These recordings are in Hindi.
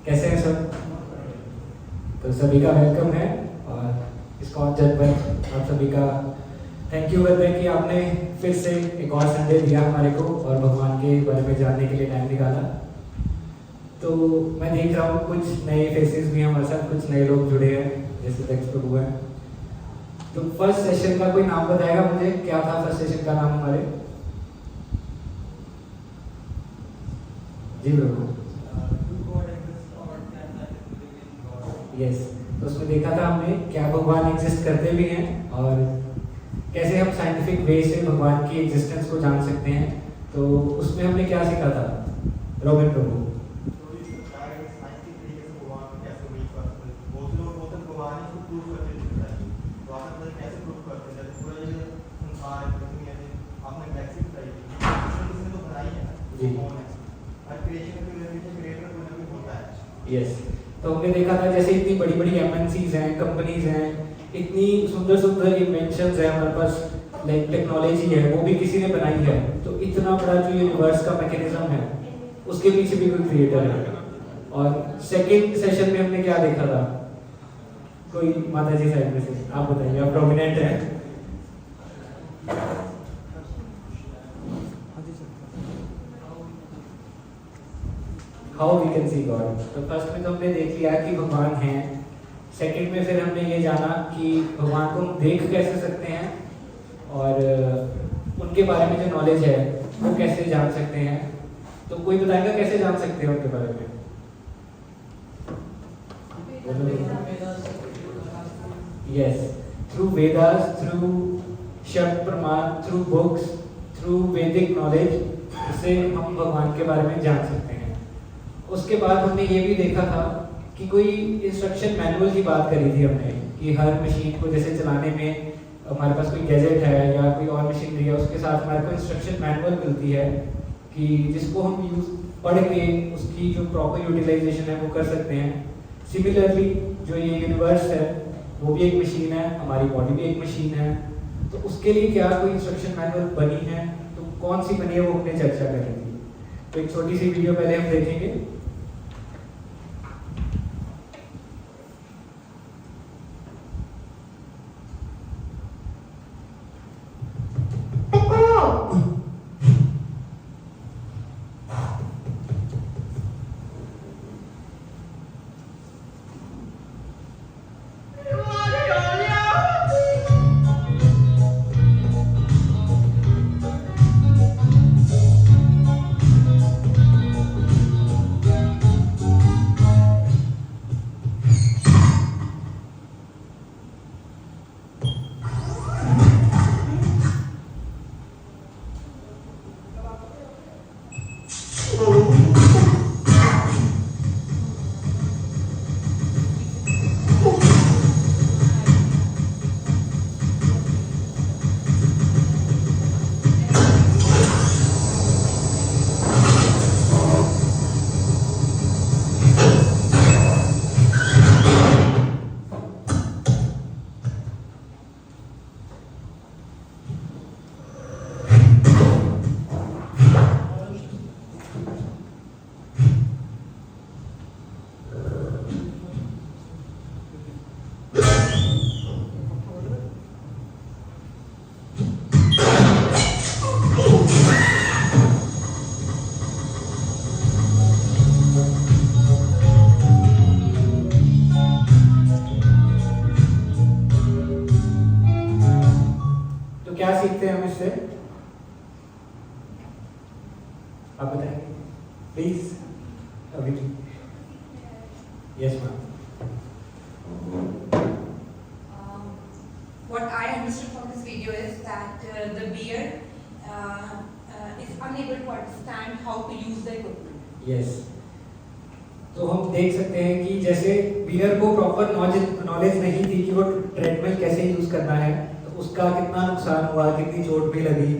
कैसे हैं सब? तो सभी का वेलकम है और इस्कॉन जनपद आप सभी का थैंक यू करते हैं कि आपने फिर से एक और संडे दिया हमारे को और भगवान के बारे में जानने के लिए टाइम निकाला। तो मैं देख रहा हूँ कुछ नए फेसेस भी हमारे साथ, कुछ नए लोग जुड़े हैं जैसे दक्ष प्रभु हैं। तो फर्स्ट सेशन का कोई नाम बताएगा मुझे? क्या था फर्स्ट सेशन का नाम हमारे? जी प्रभु। यस, तो उसमें देखा था हमने क्या भगवान एग्जिस्ट करते भी हैं और कैसे हम साइंटिफिक वे से भगवान की एग्जिस्टेंस को जान सकते हैं। तो उसमें हमने क्या सीखा था रोबिन प्रभु? यस, तो हमने देखा था जैसे इतनी बड़ी बड़ी एमएनसीज हैं, कंपनीज हैं, इतनी सुंदर सुंदर इन्वेंशंस हैं हमारे पास, लाइक टेक्नोलॉजी है वो भी किसी ने बनाई है। तो इतना बड़ा जो यूनिवर्स का मैकेनिज्म है उसके पीछे भी कोई क्रिएटर है। और सेकंड सेशन में हमने क्या देखा था? कोई माता जी साइड में से आप बताइए, आप प्रोमिनेंट हैं। How we can see God. तो फर्स्ट में तो हमने देख लिया कि भगवान हैं। सेकंड में फिर हमने ये जाना कि भगवान को हम देख कैसे सकते हैं और उनके बारे में जो नॉलेज है वो कैसे जान सकते हैं। तो कोई बताएगा कैसे जान सकते हैं उनके बारे में? यस, थ्रू वेदास, थ्रू शब्द प्रमाण, थ्रू बुक्स, थ्रू वैदिक नॉलेज, इससे हम भगवान के बारे में जान सकते हैं। उसके बाद हमने ये भी देखा था कि कोई इंस्ट्रक्शन मैनुअल की बात करी थी हमने कि हर मशीन को जैसे चलाने में हमारे पास कोई गैजेट है या कोई और मशीनरी है उसके साथ हमारे को इंस्ट्रक्शन मैनुअल मिलती है कि जिसको हम यूज पढ़ के उसकी जो प्रॉपर यूटिलाइजेशन है वो कर सकते हैं। सिमिलरली जो ये यूनिवर्स है वो भी एक मशीन है, हमारी बॉडी भी एक मशीन है। तो उसके लिए क्या कोई इंस्ट्रक्शन मैनुअल बनी है? तो कौन सी बनी है वो हमने चर्चा करी थी। तो एक छोटी सी वीडियो पहले हम देखेंगे। सीखते हैं हम इससे? आप बताएंगे प्लीज। अभी yes ma'am. What I understood from this video is that the beard is unable to understand how to use the equipment. Yes. तो हम देख सकते हैं कि जैसे बियर को प्रॉपर नॉलेज नहीं थी कि वो ट्रेडमिल कैसे यूज करना है, तो उसका कितना नुकसान हुआ, कितनी चोट भी लगी।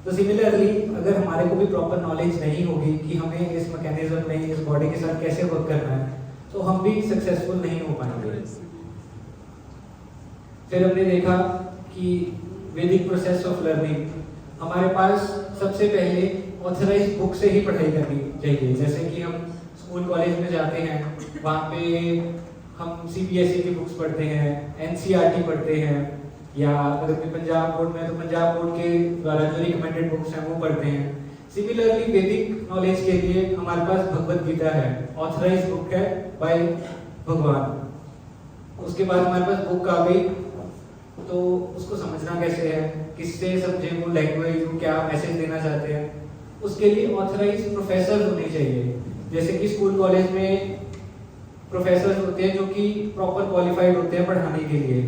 तो सिमिलरली अगर हमारे को भी प्रॉपर नॉलेज नहीं होगी कि हमें इस मैकेनिज्म में इस बॉडी के साथ कैसे वर्क करना है, तो हम भी सक्सेसफुल नहीं हो पाएंगे। फिर हमने देखा कि वैदिक प्रोसेस ऑफ लर्निंग, हमारे पास सबसे पहले ऑथराइज्ड बुक से ही पढ़ाई करनी चाहिए। जैसे कि हम स्कूल कॉलेज में जाते हैं, वहाँ पे हम CBSE की बुक्स पढ़ते हैं, NCERT पढ़ते हैं, या अगर कोई पंजाब बोर्ड में तो पंजाब बोर्ड के द्वारा जो रिकमेंडेड बुक्स हैं वो पढ़ते हैं। सिमिलरली वैदिक नॉलेज के लिए हमारे पास भगवत गीता है, ऑथराइज बुक है बाय भगवान। उसके बाद हमारे पास बुक आ गई, तो उसको समझना कैसे है, किससे समझें वो लैंग्वेज, वो क्या मैसेज देना चाहते हैं, उसके लिए ऑथराइज प्रोफेसर होने चाहिए। जैसे कि स्कूल कॉलेज में प्रोफेसर होते हैं जो कि प्रॉपर क्वालिफाइड होते हैं पढ़ाने के लिए।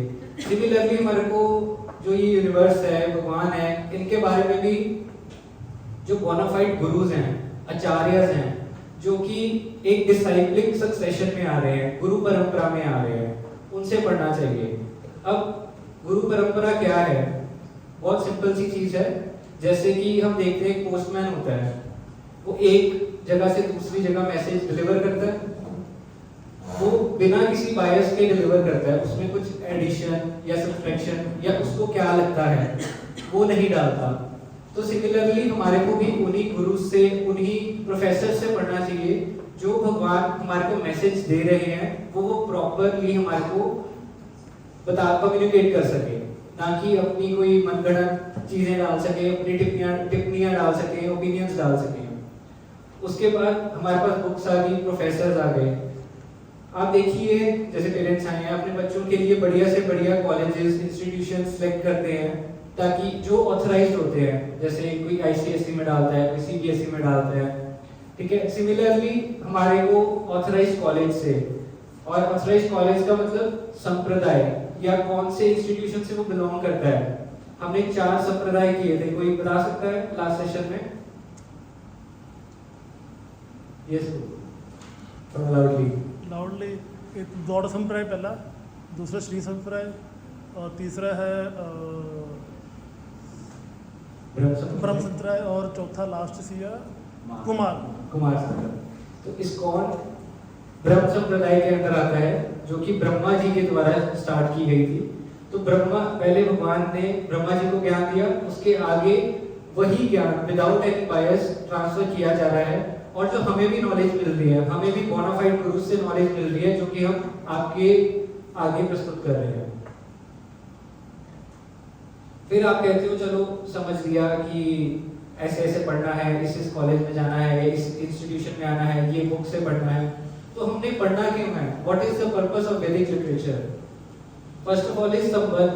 सिमिलरली हमारे को जो ये यूनिवर्स है, भगवान है, इनके बारे में भी जो बोनाफाइड गुरुज हैं, आचार्यस हैं, जो कि एक डिसाइपलिक सक्सेशन में आ रहे हैं, गुरु परंपरा में आ रहे हैं, उनसे पढ़ना चाहिए। अब गुरु परंपरा क्या है? बहुत सिंपल सी चीज है। जैसे कि हम देखते हैं एक पोस्टमैन होता है, वो एक जगह से दूसरी जगह मैसेज डिलीवर करता है, वो बिना किसी बायस के डिलीवर करता है, उसमें कुछ एडिशन या सब्ट्रैक्शन या उसको क्या लगता है वो नहीं डालता। तो सिमिलरली हमारे को भी उन्हीं गुरु से, उन्हीं प्रोफेसर से पढ़ना चाहिए जो भगवान हमारे को मैसेज दे रहे हैं, वो प्रॉपरली हमारे को कम्युनिकेट कर सके, ना कि अपनी कोई मनगढ़ंत चीजें डाल सके, अपनी टिप्पणियां डाल सके, ओपिनियंस डाल सके। उसके बाद हमारे पास बुक्स आ गई, प्रोफेसर्स आ गए। आप देखिए, जैसे पेरेंट्स आए हैं, अपने बच्चों के लिए बढ़िया से बढ़िया कॉलेजेस, इंस्टीट्यूशन सेलेक्ट करते हैं, ताकि जो ऑथराइज्ड होते हैं, जैसे कोई ICSE में डालता है, कोई CBSE में डालता है, ठीक है। सिमिलरली हमारे को ऑथराइज्ड कॉलेज से, और ऑथराइज्ड कॉलेज का मतलब संप्रदाय या कौन से इंस्टीट्यूशन से वो बिलोंग करता है। हमने 4 संप्रदाय किए थे, कोई बता सकता है लास्ट सेशन में? Yes, loudly. एक गौड़ संप्रदाय पहला, दूसरा श्री संप्रदाय, और तीसरा है ब्रह्म संप्रदाय, और चौथा लास्ट सिया कुमार संप्रदाय। तो इस्कॉन ब्रह्म संप्रदाय के अंदर आता है, जो कि ब्रह्मा जी के द्वारा स्टार्ट की गई थी। तो पहले भगवान ने ब्रह्मा जी को ज्ञान दिया, उसके आगे वही ज्ञान विदाउट एनी बायस ट्रांसफर किया जा रहा है, और जो हमें भी नॉलेज मिल रही है, हमें भी बोनाफाइड गुरु से नॉलेज मिल रही है, जो कि हम आपके आगे प्रस्तुत कर रहे हैं। फिर आप कहते हो चलो समझ लिया कि ऐसे ऐसे पढ़ना है, इस कॉलेज में जाना है, इस इंस्टीट्यूशन में आना है, ये बुक से पढ़ना है। तो हमने पढ़ना क्यों है? What is the purpose of Vedic literature? First of all is संबंध,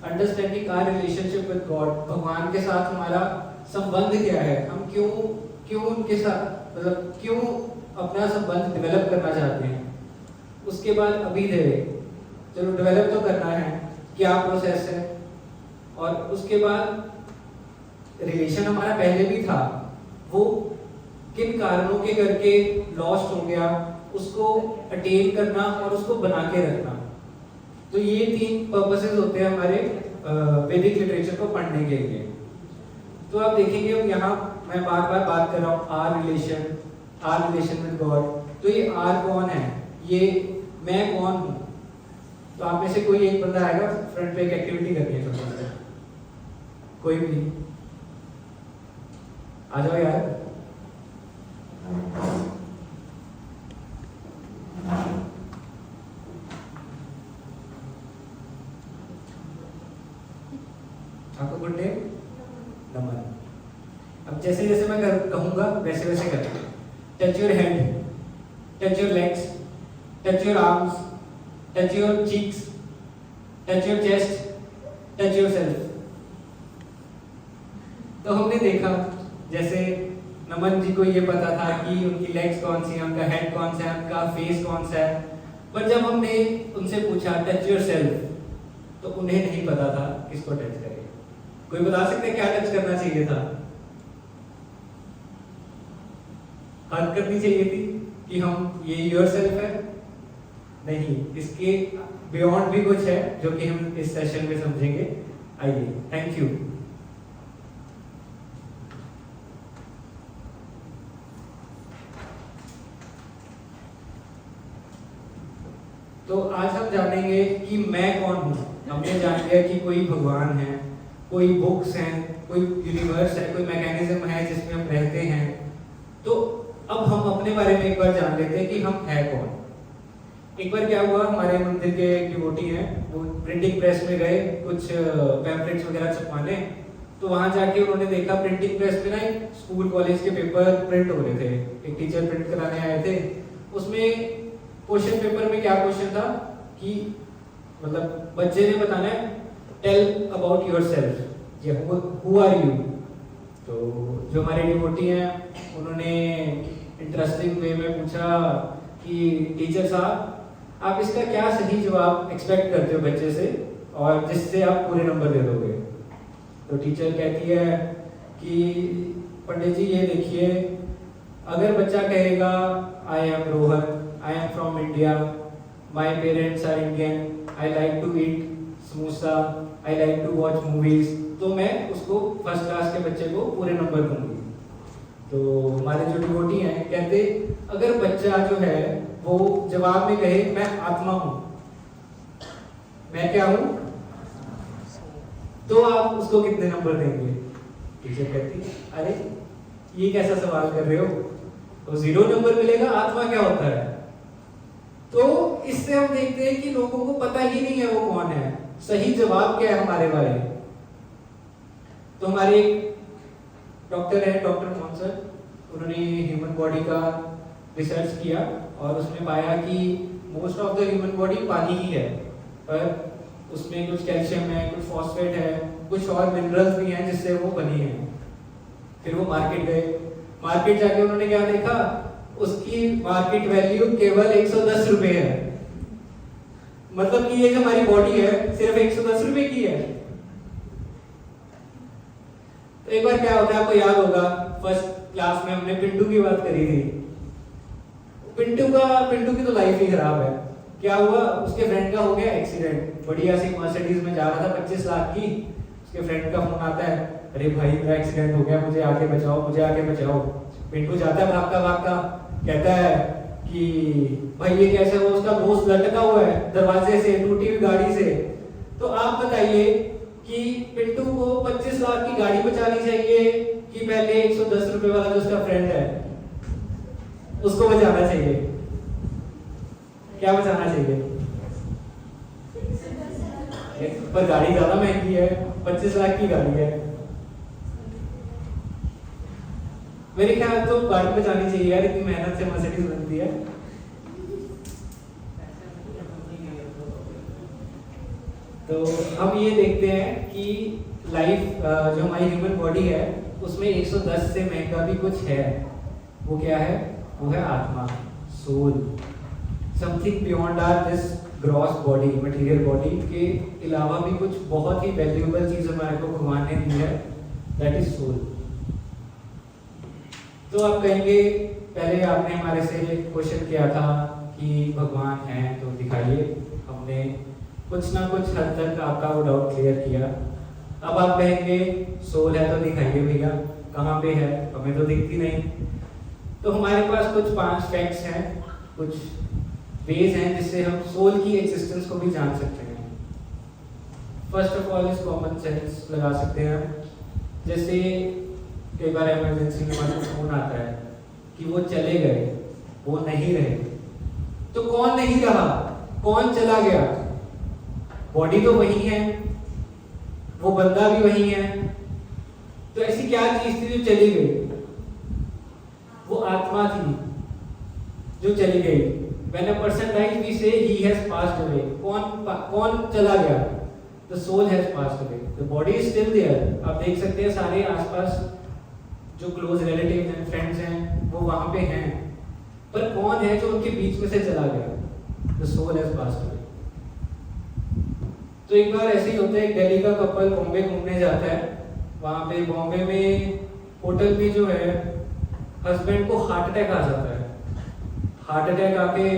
understanding our relationship with God. भगवान के साथ हमारा संबंध क्या है, हम क्यों उनके साथ, मतलब क्यों अपना संबंध डेवलप करना चाहते हैं। उसके बाद अभिधेय, चलो डेवलप तो करना है, क्या प्रोसेस है, और उसके बाद रिलेशन हमारा पहले भी था, वो किन कारणों के करके लॉस्ट हो गया, उसको अटेन करना और उसको बना के रखना। तो ये 3 पर्पसेस होते हैं हमारे वैदिक लिटरेचर को पढ़ने के लिए। तो आप देखेंगे यहाँ मैं बार बार बात कर रहा हूँ आर रिलेशन विद गॉड। तो ये आर कौन है, ये मैं कौन हूँ। तो आप में से कोई एक बंदा आएगा, फ्रंट पे एक एक्टिविटी करनी है छोटा सा, कोई भी आ जाओ यार। आपको गुड डे, नमन। अब जैसे जैसे मैं कहूंगा वैसे वैसे करना। Touch your hand, touch your legs, touch your arms, touch your cheeks, touch your chest, touch your self. तो हमने देखा जैसे नमन जी को ये पता था कि उनकी लेग्स कौन सी है, उनका हेड कौन सा है, उनका फेस कौन सा है, पर जब हमने उनसे पूछा टच योर सेल्फ, तो उन्हें नहीं पता था किसको टच करें। कोई बता सकते हैं क्या टच करना चाहिए था? हक करनी चाहिए थी कि हम ये योर सेल्फ है? नहीं, इसके बियॉन्ड भी कुछ है जो कि हम इस सेशन में समझेंगे। आइए, थैंक यू। तो आज हम जानेंगे कि मैं कौन हूँ। हमने जान लिया कि कोई भगवान है, कोई बुक्स हैं, कोई यूनिवर्स है, कोई मैकेनिज्म है जिसमें हम रहते हैं। तो अब हम हम अपने बारे में एक बार जान लेते हैं कि हम हैं कौन। एक बार क्या हुआ, हमारे मंदिर के एक डिवोटी हैं, वो प्रिंटिंग प्रेस में गए कुछ पैम्पलेट्स वगैरह छपवाने। तो वहाँ जाके उन्होंने देखा प्रिंटिंग प्रेस में ना एक स्कूल कॉलेज के पेपर प्रिंट हो रहे थे, एक टीचर प्रिंट कराने आए थे। उसमें क्वेश्चन पेपर में क्या क्वेश्चन था कि मतलब बच्चे ने बताना है tell about yourself, who are you. तो जो हमारे डिवोटी हैं उन्होंने इंटरेस्टिंग वे में पूछा कि टीचर साहब आप इसका क्या सही जवाब एक्सपेक्ट करते हो बच्चे से और जिससे आप पूरे नंबर दे दोगे। तो टीचर कहती है कि पंडित जी ये देखिए, अगर बच्चा कहेगा I am Rohan, I am from India, my parents are Indian, I like to eat samosa, I like to watch movies, तो मैं उसको फर्स्ट क्लास के बच्चे को पूरे नंबर दूंगी। तो हमारे जो डिवोटी हैं कहते अगर बच्चा जो है वो जवाब में कहे मैं आत्मा हूं, मैं क्या हूं, तो आप उसको कितने नंबर देंगे। टीचर कहती अरे ये कैसा सवाल कर रहे हो, तो 0 नंबर मिलेगा, आत्मा क्या होता है। तो इससे हम देखते हैं कि लोगों को पता ही नहीं है वो कौन है, सही जवाब क्या है हमारे बारे में। तो हमारे एक डॉक्टर है, डॉक्टर मोहन सर, उन्होंने ह्यूमन बॉडी का रिसर्च किया और उसमें पाया कि most of the human body पानी ही है, पर उसमें कुछ कैल्शियम है, कुछ फॉस्फेट है, कुछ और मिनरल्स भी हैं जिससे वो बनी है। फिर वो मार्केट गए, मार्केट जाके उन्होंने क्या देखा, उसकी मार्केट वैल्यू केवल 110 रुपए है। मतलब कि ये जो हमारी बॉडी है सिर्फ 110 रुपए की है। तो एक बार क्या होता है, आपको याद होगा फर्स्ट क्लास में हमने पिंटू की बात करी थी। पिंटू की तो लाइफ ही खराब है। क्या हुआ, उसके फ्रेंड का हो गया एक्सीडेंट, बढ़िया सी मर्सिडीज में जा रहा था 25 लाख की। उसके फ्रेंड का फोन आता है, अरे भाई मेरा एक्सीडेंट हो गया, मुझे आके बचाओ, मुझे आके बचाओ। पिंटू जाता है भागता भागता, कहता है कि भाई ये कैसे, वो उसका दोस्त लटका हुआ है दरवाजे से, टूटी हुई गाड़ी से। तो आप बताइए कि पिंटू को 25 लाख की गाड़ी बचानी चाहिए कि पहले 110 रुपए वाला जो उसका फ्रेंड है उसको बचाना चाहिए। क्या बचाना चाहिए, पर गाड़ी ज्यादा महंगी है, 25 लाख की गाड़ी है। मेरे ख्याल तो गाड़ी बचानी चाहिए यार, इतनी मेहनत से मर्सिडीज बनती है। तो हम ये देखते हैं कि लाइफ जो हमारी ह्यूमन बॉडी है उसमें 110 से महंगा भी कुछ है। वो क्या है, वो है आत्मा, soul, something beyond our this gross body, material body के अलावा भी कुछ बहुत ही वैल्यूएबल चीज हमारे को भगवान ने दी है, दैट इज सोल। तो आप कहेंगे पहले आपने हमारे से क्वेश्चन किया था कि भगवान है तो दिखाइए, हमने कुछ ना कुछ हद तक आपका वो डाउट क्लियर किया। अब आप कहेंगे सोल है तो दिखाइए भैया, कहाँ पे है, हमें तो दिखती नहीं। तो हमारे पास कुछ 5 फैक्ट्स हैं, कुछ वेज हैं जिससे हम सोल की एग्जिस्टेंस को भी जान सकते हैं। First of all is common sense लगा सकते हैं। जैसे कई बार इमरजेंसी में हमारे फोन आता है कि वो चले गए, वो नहीं रहे, तो कौन नहीं रहा, कौन चला गया? बॉडी तो वही है, वो बंदा भी वही है, तो ऐसी क्या चीज थी जो चली गई? वो आत्मा थी जो चली गई। When a person dies, we say he has passed away. कौन चला गया? The soul has passed away. The body is still there. आप देख सकते हैं सारे आसपास जो क्लोज रिलेटिव हैं, फ्रेंड्स हैं, वो वहां पे हैं, पर कौन है जो उनके बीच में से चला गया? The soul has passed away. तो एक बार ऐसे ही होता है, एक दिल्ली का कपल बॉम्बे घूमने जाता है। वहां पे बॉम्बे में होटल में जो है हस्बैंड को हार्ट अटैक आ जाता है। हार्ट अटैक आके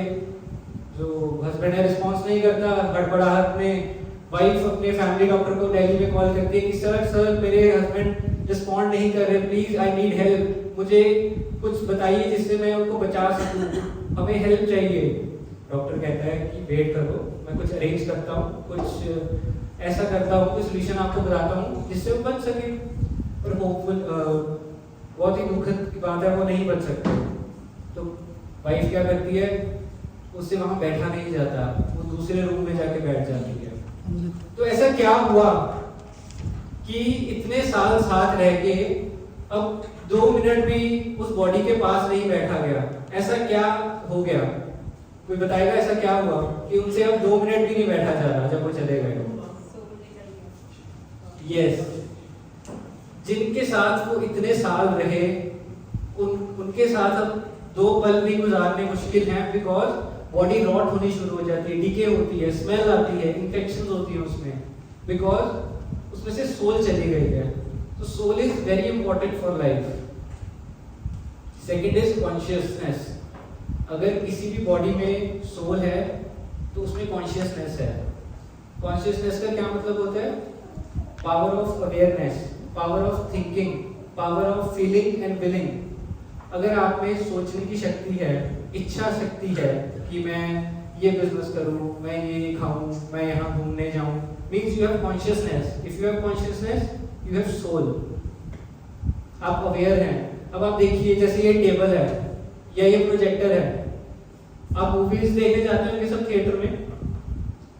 जो हस्बैंड है रिस्पॉन्स नहीं करता, हड़बड़ाहट में वाइफ अपने फैमिली डॉक्टर को दिल्ली में कॉल करती है कि सर मेरे हस्बैंड रिस्पॉन्ड नहीं कर रहे, प्लीज आई नीड हेल्प, मुझे कुछ बताइए जिससे मैं उनको बचा सकूं, हमें हेल्प चाहिए। डॉक्टर कहता है कि वेट करो, मैं कुछ अरेंज करता हूँ, कुछ ऐसा करता हूँ, कुछ सोल्यूशन आपको बताता हूँ जिससे वो बच सके। पर होपफुल बहुत ही दुखद की बात है, वो नहीं बच सकते। तो वाइफ क्या करती है, उससे वहां बैठा नहीं जाता, वो दूसरे रूम में जाके बैठ जाती है। तो ऐसा क्या हुआ कि इतने साल साथ रह के अब 2 मिनट भी उस बॉडी के पास नहीं बैठा गया? ऐसा क्या हो गया? कोई बताएगा ऐसा क्या हुआ कि उनसे अब 2 मिनट भी नहीं बैठा जा रहा जब वो चले गए? यस, जिनके साथ वो इतने साल रहे उनके साथ अब 2 पल भी गुजारने मुश्किल हैं, बिकॉज बॉडी रॉट होनी शुरू हो जाती है, डीके होती है, स्मेल आती है, इन्फेक्शंस होती है उसमें, बिकॉज उसमें से सोल चली गई है। तो soul is very important for life. Second is consciousness. अगर किसी भी बॉडी में सोल है तो उसमें कॉन्शियसनेस है। कॉन्शियसनेस का क्या मतलब होता है? Power of awareness, power of thinking, power of feeling and willing. अगर आप में सोचने की शक्ति है, इच्छा शक्ति है कि मैं ये बिजनेस करूं, मैं ये खाऊं, मैं यहाँ घूमने जाऊं, means you have consciousness. If you have consciousness you have soul. आप अवेयर हैं। अब आप देखिए, जैसे ये टेबल है या ये प्रोजेक्टर है, आप मूवीज देखने जाते होंगे सब थिएटर में।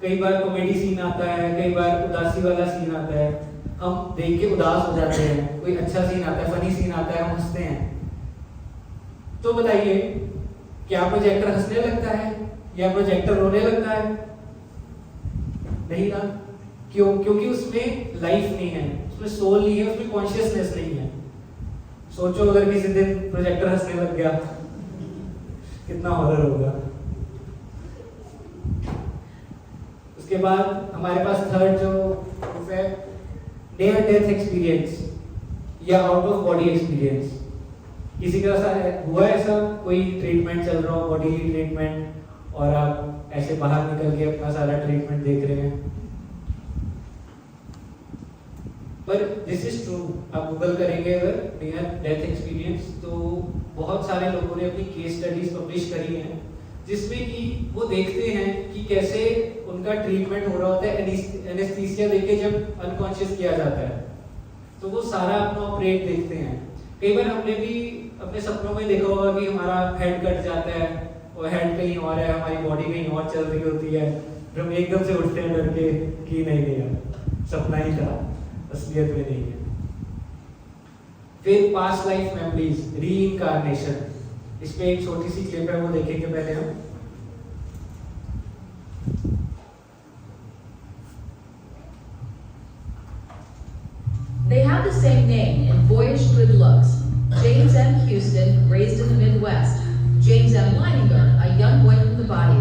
कई बार कॉमेडी सीन आता है, कई बार उदासी वाला सीन आता है, हम देख के उदास हो जाते हैं। कोई अच्छा सीन आता है, फनी सीन आता है, हम हंसते हैं। तो बताइए, क्या प्रोजेक्टर हंसने लगता है या प्रोजेक्टर रोने लगता है? नहीं ना। क्यों? क्योंकि उसमें लाइफ नहीं है, उसमें सोल नहीं है, उसमें कॉन्शियसनेस नहीं है। सोचो अगर किसी दिन प्रोजेक्टर हंसने लग गया, कितना हॉरर होगा। उसके बाद हमारे पास थर्ड जो प्रूफ है, नियर डेथ एक्सपीरियंस या आउट ऑफ बॉडी एक्सपीरियंस। किसी का हुआ ऐसा, कोई ट्रीटमेंट चल रहा हो, बॉडी ट्रीटमेंट, और आप ऐसे बाहर निकल के अपना सारा ट्रीटमेंट देख रहे हैं? पर दिस इज ट्रू। आप गूगल करेंगे अगर नियर डेथ एक्सपीरियंस, तो बहुत सारे लोगों ने अपनी केस स्टडीज पब्लिश करी हैं, जिसमें कि वो देखते हैं कि कैसे उनका ट्रीटमेंट हो रहा होता है, एनेस्थीसिया देके जब अनकॉन्शियस किया जाता है, तो वो सारा अपना ऑपरेट देखते हैं। कई बार हमने भी अपने सपनों में देखा होगा कि हमारा हेड कट जाता है और हेड कहीं और है, हमारी बॉडी कहीं और चल रही होती है, फिर हम एकदम से उठते हैं डर के कि नहीं यार सपना ही था, असलियत में नहीं है। फिर पास्ट लाइफ मेमोरीज, रीइंकार्नेशन। इस पे एक छोटी सी क्लिप है, वो देखेंगे पहले हम। They have the same name and boyish good looks. James M. Houston, raised in the Midwest. James M. Leininger, a young boy from the Bayou.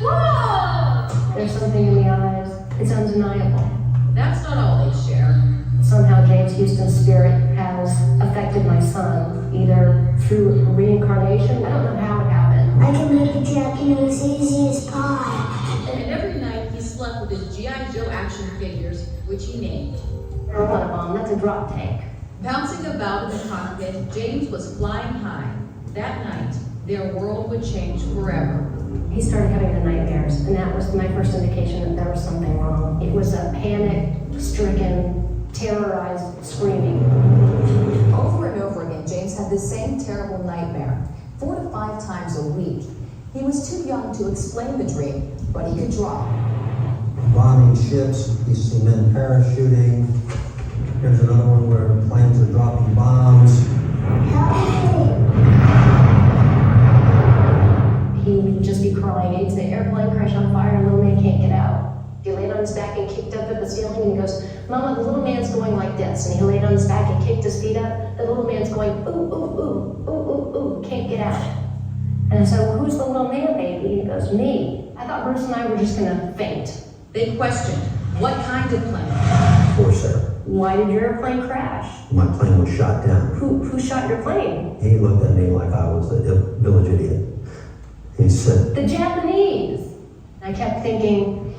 Whoa! There's something in the eyes. It's undeniable. That's not all they share. Somehow James Houston's spirit has affected my son, either through reincarnation. I don't know how it happened. I can make a Japanese easy as pie. And every night he slept with his G.I. Joe action figures, which he named. What a bomb, that's a drop tank. Bouncing about in the cockpit, James was flying high. That night, their world would change forever. He started having the nightmares, and that was my first indication that there was something wrong. It was a panic-stricken, terrorized screaming. Over and over again, James had the same terrible nightmare, 4 to 5 times a week. He was too young to explain the dream, but he could draw. Bombing ships, you see men parachuting. There's another one where planes are dropping bombs. He would just be crying. He'd say, airplane crash on fire, little man can't get out. He laid on his back and kicked up at the ceiling, and he goes, Mama, the little man's going like this. And he laid on his back and kicked his feet up. The little man's going, ooh, ooh, ooh, ooh, ooh, ooh, can't get out. And I said, well, who's the little man, baby? And he goes, me. I thought Bruce and I were just gonna faint. They questioned, what kind of plane? Corsair. Why did your airplane crash? My plane was shot down. Who shot your plane? He looked at me like I was a village idiot. He said, The Japanese. I kept thinking,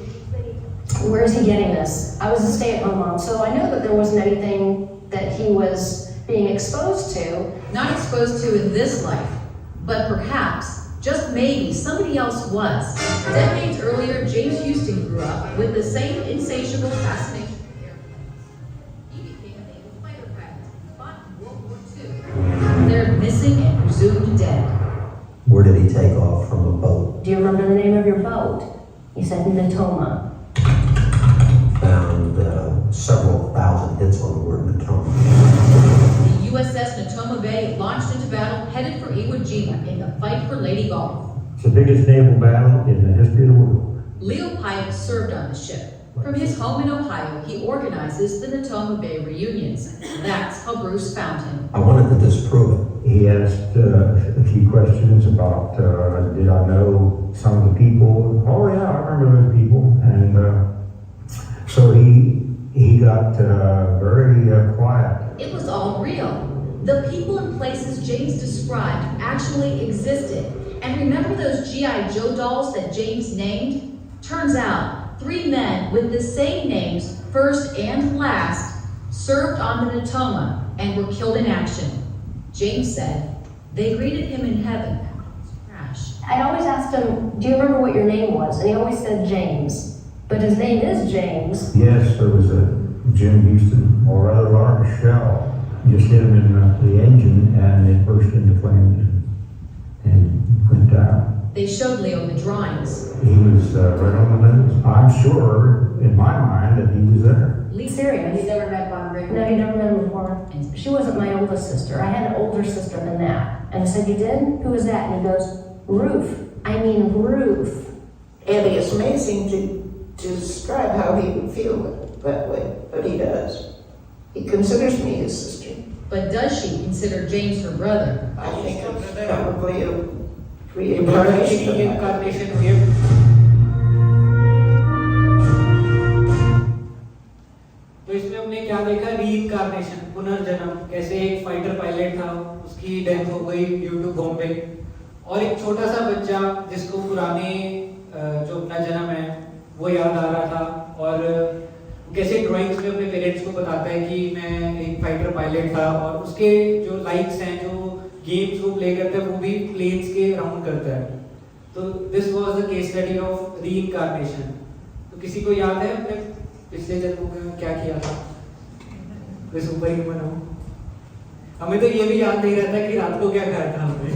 where's he getting this? I was a stay-at-home mom, so I know that there wasn't anything that he was being exposed to. Not exposed to in this life, but perhaps, just maybe, somebody else was. Decades earlier, James Houston grew up with the same insatiable fascination with airplanes. He became a naval fighter pilot and fought in World War II. They're missing and presumed dead. did he take off from a boat? Do you remember the name of your boat? You said Natoma. Found several thousand hits on the word Natoma. The USS Natoma Bay launched into battle headed for Iwo Jima in the fight for Lady Gulf. It's the biggest naval battle in the history of the world. Leo Pyatt served on the ship. From his home in Ohio, he organizes the Natoma Bay reunions. That's how Bruce found him. I wanted to disprove it. He asked a few questions about, did I know some of the people? Oh yeah, I remember those people. And so he got very quiet. It was all real. The people and places James described actually existed. And remember those G.I. Joe dolls that James named? Turns out, 3 men with the same names, first and last, served on the Natoma and were killed in action. James said they greeted him in heaven. Crash. I'd always asked him, do you remember what your name was? And he always said James. But his name is James. Yes, there was a Jim Houston, or rather large shell, just hit him in the engine and it burst into flames and went down. They showed Leo the drawings. He was right on the nose. I'm sure, in my mind, that he was there. Serious? You never met Von Braker? No, you never met him before. She wasn't my oldest sister. I had an older sister than that. And I said, you did? Who was that? And he goes, Ruth. I mean Ruth. Eddie, it's amazing to describe how he would feel that way, but he does. He considers me his sister. But does she consider James her brother? I think it's probably a ये भारत की reincarnation हुई है। तो इसमें हमने क्या देखा? रीइनकार्नेशन, पुनर्जन्म। कैसे एक फाइटर पायलट था, उसकी डेथ हो गई ड्यू टू बॉम्बे, और एक छोटा सा बच्चा जिसको पुराने जो अपना जन्म है वो याद आ रहा था, और कैसे ड्राइंग्स में अपने पेरेंट्स को बताता है कि मैं एक फाइटर पायलट था, और उसके जो लाइक्स हैं, जो गेम्स वो प्ले करता है, वो भी प्लेन्स के राउंड करता है। तो this was the case study of reincarnation. तो किसी को याद है अपने पिछले जन्मों में क्या किया था? कोई सुपर ह्यूमन हो? हमें तो ये भी याद नहीं रहता कि रात को क्या खाया था हमने।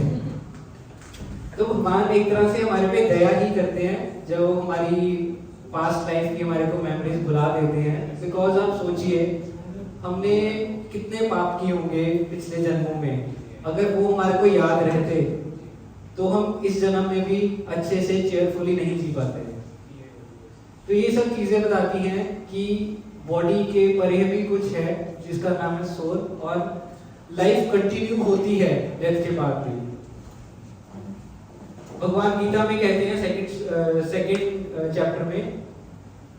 तो भगवान एक तरह से हमारे पे दया ही करते हैं, जो हमारी पास्ट लाइफ की हमारे को मेमोरीज भुला देते हैं। बिकॉज आप सोचिए, हमने कितने पाप किए होंगे पिछले जन्मों में, अगर वो हमारे को याद रहते तो हम इस जन्म में भी अच्छे से चेयरफुली नहीं जी पाते। तो ये सब चीजें बताती हैं कि बॉडी के परे भी कुछ है जिसका नाम है सोल, और लाइफ कंटिन्यू होती है डेथ के बाद भी। भगवान गीता में कहते हैं सेकंड चैप्टर में,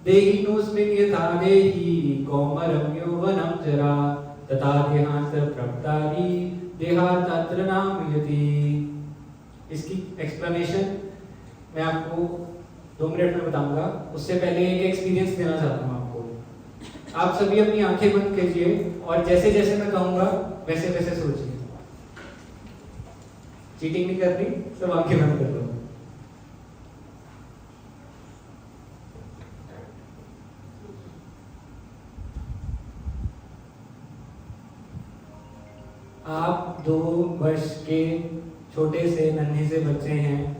देहिनोऽस्मिन् यथा देही कौमारं यौवनं जरा तथा देहांत प्रप्तारि देहांतत्र नाम्यति। इसकी एक्सप्लेनेशन मैं आपको 2 मिनट में बताऊंगा। उससे पहले एक एक्सपीरियंस देना चाहता हूँ आपको। आप सभी अपनी आंखें बंद कीजिए और जैसे जैसे मैं कहूँगा वैसे वैसे सोचिए। चीटिंग नहीं करनी, सब आंखें बंद कर दो। आप 2 वर्ष के छोटे से नन्हे से बच्चे हैं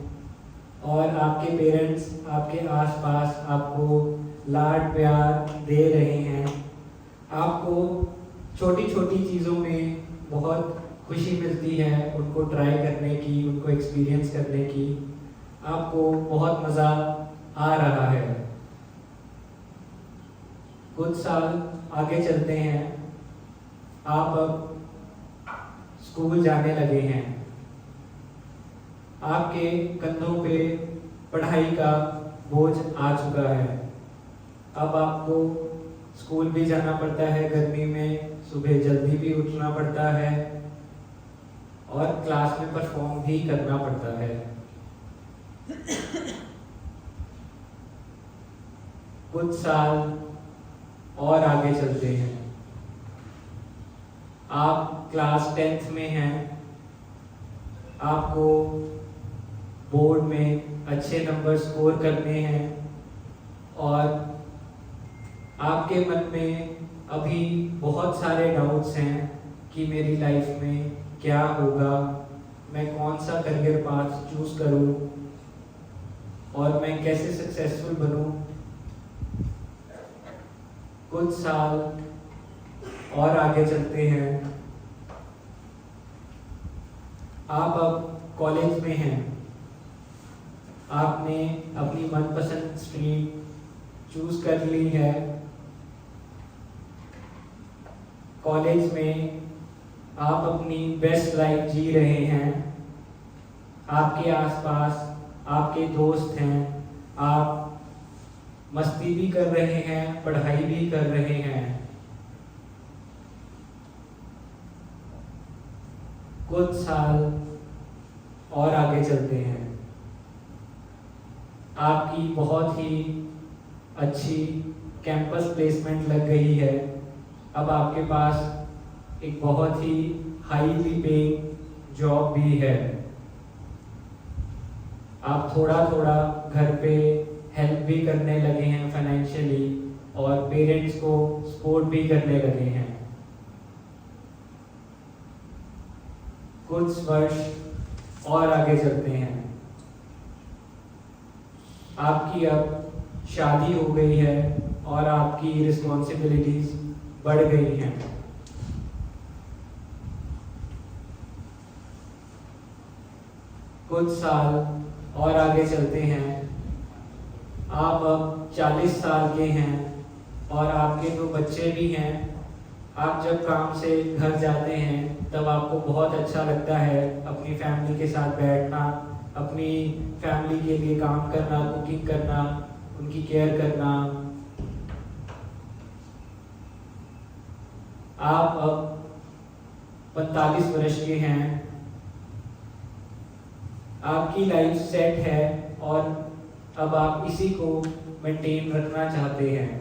और आपके पेरेंट्स आपके आसपास आपको लाड प्यार दे रहे हैं। आपको छोटी छोटी चीज़ों में बहुत खुशी मिलती है, उनको ट्राई करने की, उनको एक्सपीरियंस करने की। आपको बहुत मज़ा आ रहा है। कुछ साल आगे चलते हैं, आप अब स्कूल जाने लगे हैं। आपके कंधों पे पढ़ाई का बोझ आ चुका है। अब आपको स्कूल भी जाना पड़ता है गर्मी में, सुबह जल्दी भी उठना पड़ता है और क्लास में परफॉर्म भी करना पड़ता है। कुछ साल और आगे चलते हैं, आप क्लास 10th में हैं। आपको बोर्ड में अच्छे नंबर स्कोर करने हैं और आपके मन में अभी बहुत सारे डाउट्स हैं कि मेरी लाइफ में क्या होगा, मैं कौन सा करियर पाथ चूज करूं और मैं कैसे सक्सेसफुल बनूं। कुछ साल और आगे चलते हैं, आप अब कॉलेज में हैं, आपने अपनी मनपसंद स्ट्रीम चूज कर ली है। कॉलेज में आप अपनी बेस्ट लाइफ जी रहे हैं, आपके आसपास आपके दोस्त हैं, आप मस्ती भी कर रहे हैं, पढ़ाई भी कर रहे हैं। कुछ साल और आगे चलते हैं, आपकी बहुत ही अच्छी कैंपस प्लेसमेंट लग गई है। अब आपके पास एक बहुत ही हाईली पेइंग जॉब भी है। आप थोड़ा थोड़ा घर पे हेल्प भी करने लगे हैं फाइनेंशियली, और पेरेंट्स को सपोर्ट भी करने लगे हैं। कुछ वर्ष और आगे चलते हैं, आपकी अब शादी हो गई है और आपकी रिस्पॉन्सिबिलिटीज बढ़ गई हैं। कुछ साल और आगे चलते हैं, आप अब 40 साल के हैं और आपके 2 बच्चे भी हैं। आप जब काम से घर जाते हैं तब आपको बहुत अच्छा लगता है अपनी फैमिली के साथ बैठना, अपनी फैमिली के लिए काम करना, कुकिंग करना, उनकी केयर करना। आप अब 45 वर्ष के हैं, आपकी लाइफ सेट है और अब आप इसी को मेंटेन रखना चाहते हैं।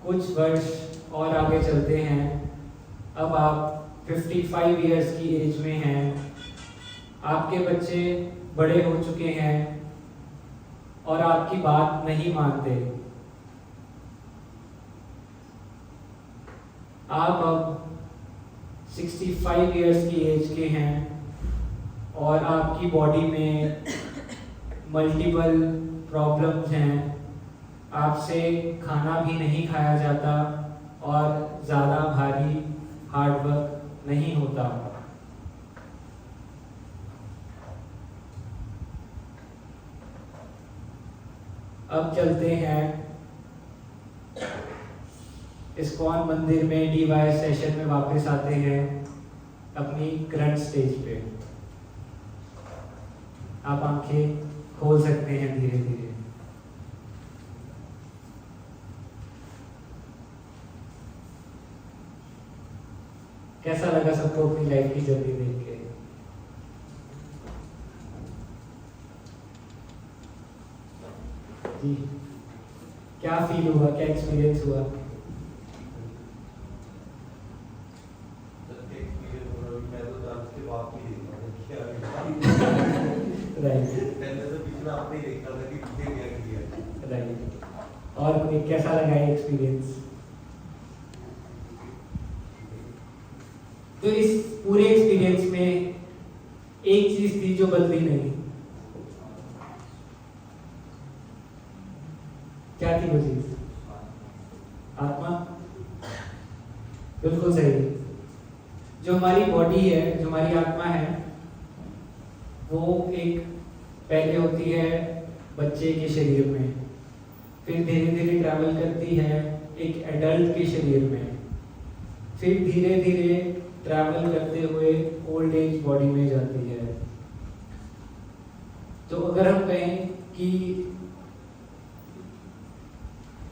कुछ वर्ष और आगे चलते हैं, अब आप 55 इयर्स की एज में हैं, आपके बच्चे बड़े हो चुके हैं और आपकी बात नहीं मानते। आप अब 65 इयर्स की एज के हैं और आपकी बॉडी में मल्टीपल प्रॉब्लम्स हैं। आपसे खाना भी नहीं खाया जाता और ज़्यादा भारी हार्ड वर्क नहीं होता। अब चलते हैं इस्कॉन मंदिर में DY सेशन में वापस आते हैं अपनी करंट स्टेज पे। आप आंखें खोल सकते हैं धीरे धीरे। कैसा लगा सबको अपनी लाइफ की जर्नी देख के? जी, क्या फील हुआ, क्या एक्सपीरियंस हुआ? राइट। और कोई कैसा लगा ये एक्सपीरियंस? तो इस पूरे एक्सपीरियंस में एक चीज थी जो बदली नहीं। क्या थी वो चीज? आत्मा। बिल्कुल सही। जो हमारी बॉडी है, जो हमारी आत्मा है, वो एक पहले होती है बच्चे के शरीर में, फिर धीरे धीरे ट्रैवल करती है एक एडल्ट के शरीर में, फिर धीरे धीरे ट्रैवल करते हुए ओल्ड एज बॉडी में जाती है। तो अगर हम कहें कि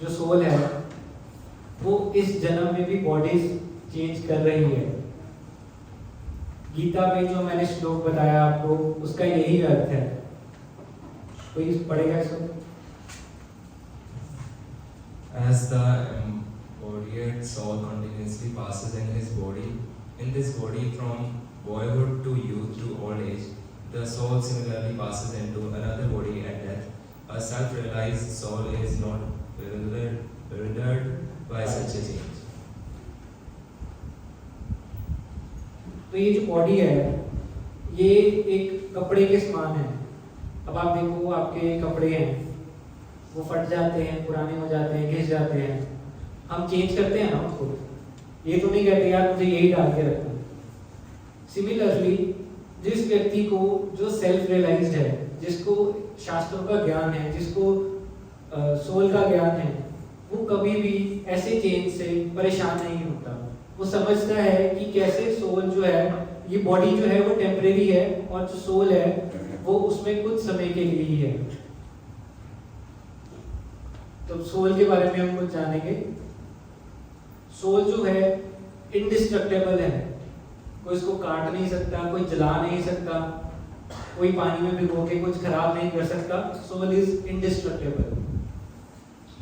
जो सोल है वो इस जन्म में भी बॉडीज चेंज कर रही है। गीता में जो मैंने श्लोक बताया आपको, उसका यही अर्थ है। कोई पढ़ेगा इसको? As the embodied soul continuously passes in his body, in this body from boyhood to youth to old age, the soul similarly passes into another body at death. A self-realized soul is not bewildered by such a change. तो ये जो बॉडी है ये एक कपड़े के समान है। अब आप देखो आपके कपड़े हैं वो फट जाते हैं, पुराने हो जाते हैं, घिस जाते हैं, हम चेंज करते हैं ना उसको, ये तो नहीं कहते यार मुझे यही डाल के रखना। सिमिलरली जिस व्यक्ति को जो सेल्फ रियलाइज्ड है, जिसको शास्त्रों का ज्ञान है, जिसको सोल का ज्ञान है, वो कभी भी ऐसे चेंज से परेशान नहीं होता। वो समझता है कि कैसे सोल जो है, ये बॉडी जो है वो टेम्परेरी है और जो सोल है वो उसमें कुछ समय के लिए ही है। तो सोल के बारे में हम कुछ जानेंगे। सोल जो है इंडिस्ट्रक्टेबल है, कोई इसको काट नहीं सकता, कोई जला नहीं सकता, कोई पानी में भिगो के कुछ खराब नहीं कर सकता। Soul is indestructible,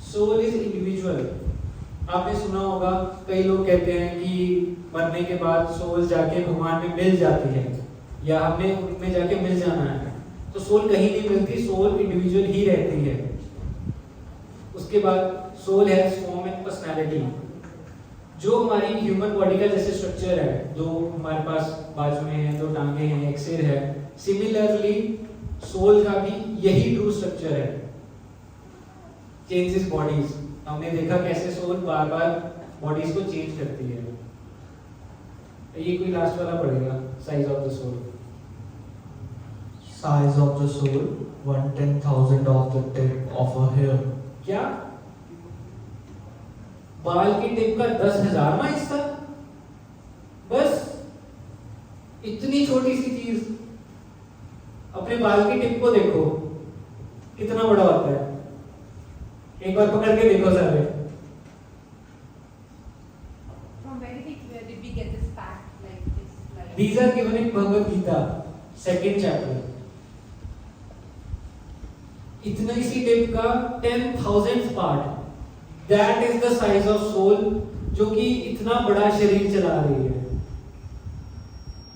soul is individual. आपने सुना होगा कई लोग कहते हैं कि मरने के बाद सोल जाके भगवान में मिल जाती है या हमने उनमें जाके मिल जाना है। तो सोल कहीं नहीं मिलती, सोल इंडिविजुअल ही रहती है। उसके बाद soul has form and personality. जो हमारी ह्यूमन बॉडी का जैसे स्ट्रक्चर है, जो हमारे पास बाजुएं हैं, दो टांगे हैं, एक सिर है, सिमिलरली सोल का भी यही ट्रू स्ट्रक्चर है। चेंजेस बॉडीज, हमने देखा कैसे सोल बार बार बॉडीज को चेंज करती है। ये कोई लास्ट वाला पड़ेगा, size of the soul. Size of the soul, 1/10,000 of the tip of a hair. क्या बाल की टिप का 10,000वां हिस्सा? बस इतनी छोटी सी चीज। अपने बाल की टिप को देखो कितना बड़ा होता है, एक बार पकड़ के देखो सारे। From where did we get this fact like this? Like These are given in Bhagavad Gita, 2nd chapter. इतनी सी टिप का 10,000th part, that is the size of soul, जो कि इतना बड़ा शरीर चला रही है।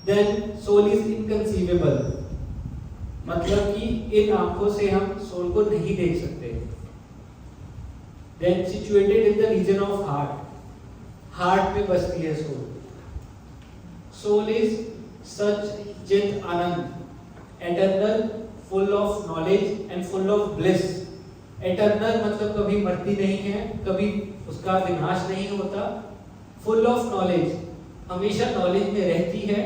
देन सोल इज इनकंसीवेबल, मतलब कि इन आंखों से हम सोल को नहीं देख सकते। Then situated in the region of heart, heart में बसती है सोल। सोल इज सच्चित आनंद, eternal, full of knowledge and full of bliss. Eternal मतलब कभी मरती नहीं है, कभी उसका विनाश नहीं होता। फुल ऑफ नॉलेज, हमेशा नॉलेज में रहती है।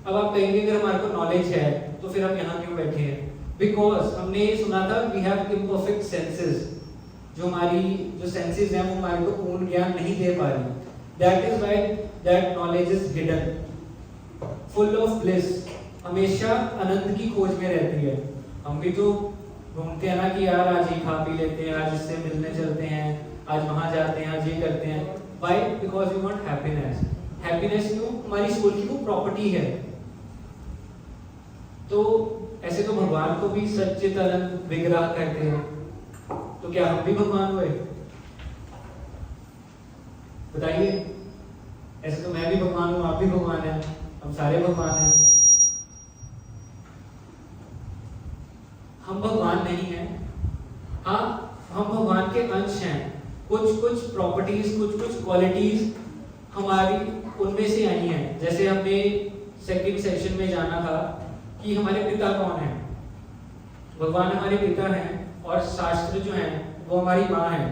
अब आप कहेंगे अगर हमारे को नॉलेज है तो फिर हम यहाँ क्यों बैठे हैं? बिकॉज हमने ये सुना था वी हैव इम्परफेक्ट सेंसेस, जो हमारी जो सेंसेस हैं वो हमारे को पूर्ण ज्ञान नहीं दे पा रही। That is why that knowledge is hidden. Full of bliss, हमेशा आनंद की खोज में रहती है। हम भी तो घूमते हैं ना कि यार आज ये खा पी लेते हैं, आज इससे मिलने चलते हैं, आज वहां जाते हैं, आज ये करते हैं। Why? Because we want happiness. Happiness क्यों? हमारी सोल की वो प्रॉपर्टी है। तो ऐसे तो भगवान को भी सच्चित आनंद विग्रह कहते हैं, तो क्या हम भी भगवान हुए? बताइए। ऐसे तो मैं भी भगवान हूं, आप भी भगवान हैं, हम सारे भगवान हैं। हम भगवान नहीं हैं, हाँ हम भगवान के अंश हैं। कुछ कुछ प्रॉपर्टीज, कुछ कुछ क्वालिटीज हमारी उनमें से आई हैं। जैसे हमने सेकंड सेशन में जाना था कि हमारे पिता कौन है। भगवान हमारे पिता हैं और शास्त्र जो हैं वो हमारी माँ है।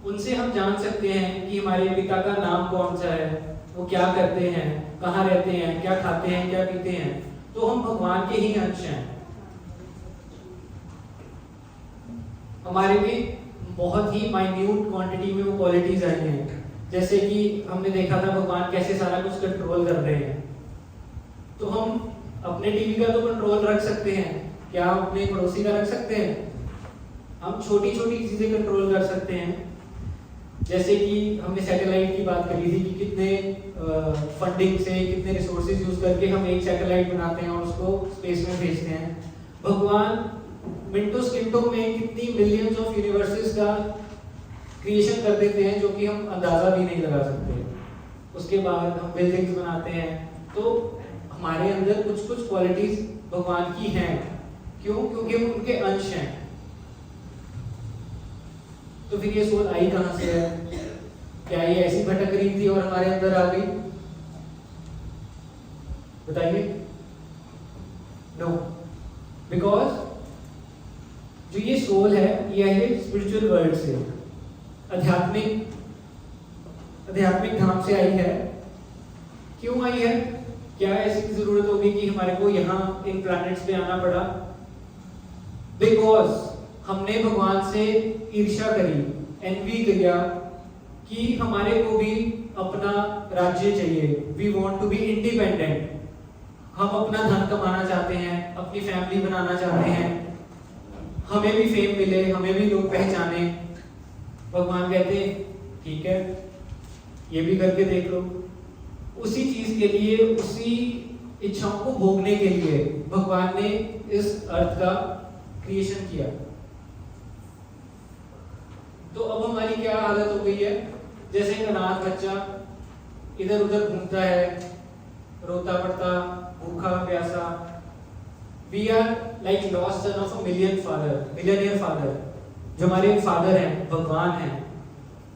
उनसे हम जान सकते हैं कि हमारे पिता का नाम कौन सा है, वो क्या करते हैं, कहाँ रहते हैं, क्या खाते हैं, क्या पीते हैं। तो हम भगवान के ही अंश हैं। हमारे में बहुत ही माइन्यूट क्वांटिटी में वो क्वालिटीज आई हैं। जैसे कि हमने देखा था भगवान कैसे सारा कुछ कंट्रोल कर रहे हैं। तो हम अपने टीवी का तो कंट्रोल रख सकते हैं, क्या हम अपने पड़ोसी का रख सकते हैं? हम छोटी छोटी चीजें कंट्रोल कर सकते हैं। जैसे कि हमने सैटेलाइट की बात करी थी कि कितने फंडिंग से, कितने रिसोर्सेज यूज करके हम एक सैटेलाइट बनाते हैं और उसको स्पेस में भेजते हैं। भगवान मिनटों सेकंडों में कितनी मिलियंस ऑफ यूनिवर्सेस का क्रिएशन कर देते हैं जो कि हम अंदाजा भी नहीं लगा सकते। उसके बाद हम बिल्डिंग्स बनाते हैं। तो हमारे अंदर कुछ कुछ क्वालिटीज भगवान की हैं। क्यों? क्योंकि हम उनके अंश हैं। तो फिर ये सोच आई कहां से है? क्या ये ऐसी भटक रही थी और हमारे अंदर आ गई? बताइए, नो, बिकॉज जो ये सोल है ये है स्पिरिचुअल वर्ल्ड से, आध्यात्मिक धाम से आई है। क्यों आई है? क्या ऐसी जरूरत होगी कि हमारे को यहाँ इन प्लैनेट्स पे आना पड़ा? बिकॉज हमने भगवान से ईर्ष्या करी, एनवी किया कि हमारे को भी अपना राज्य चाहिए। We want to be independent. हम अपना धन कमाना चाहते हैं, अपनी फैमिली बनाना चाहते हैं, हमें भी फेम मिले, हमें भी लोग पहचाने। भगवान कहते ठीक है, ये भी करके देख लो। उसी चीज के लिए, उसी इच्छाओं को भोगने के लिए भगवान ने इस अर्थ का क्रिएशन किया। तो अब हमारी क्या हालत हो गई है? जैसे एक अनाथ बच्चा इधर उधर घूमता है, रोता पड़ता, भूखा प्यासा। We are like lost son of a millionaire father. जो हमारे फादर हैं, भगवान हैं,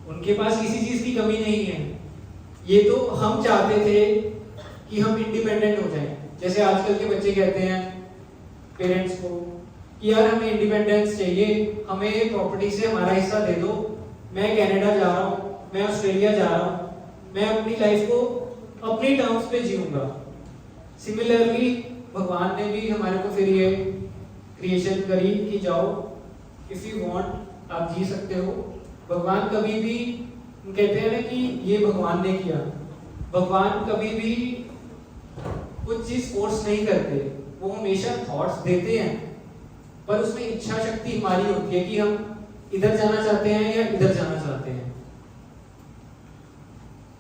उनके पास किसी चीज की कमी नहीं है। ये तो हम चाहते थे कि हम इंडिपेंडेंट हो जाएं। जैसे आजकल के बच्चे कहते हैं पेरेंट्स को कि यार हमें इंडिपेंडेंस चाहिए, हमें प्रॉपर्टी से हमारा हिस्सा दे दो, मैं कनाडा जा रहा हूँ, मैं ऑस्ट्रेलिया जा रहा हूँ, मैं अपनी लाइफ को अपनी टर्म्स पे जीऊंगा। सिमिलरली भगवान ने भी हमारे को फिर ये क्रिएशन करी कि जाओ, इफ यू वांट आप जी सकते हो। भगवान कभी भी कहते हैं ना कि ये भगवान ने किया। भगवान कभी भी कुछ चीज फोर्स नहीं करते, वो हमेशा थॉट्स देते हैं, पर उसमें इच्छा शक्ति हमारी होती है कि हम इधर जाना चाहते हैं या इधर जाना चाहते हैं।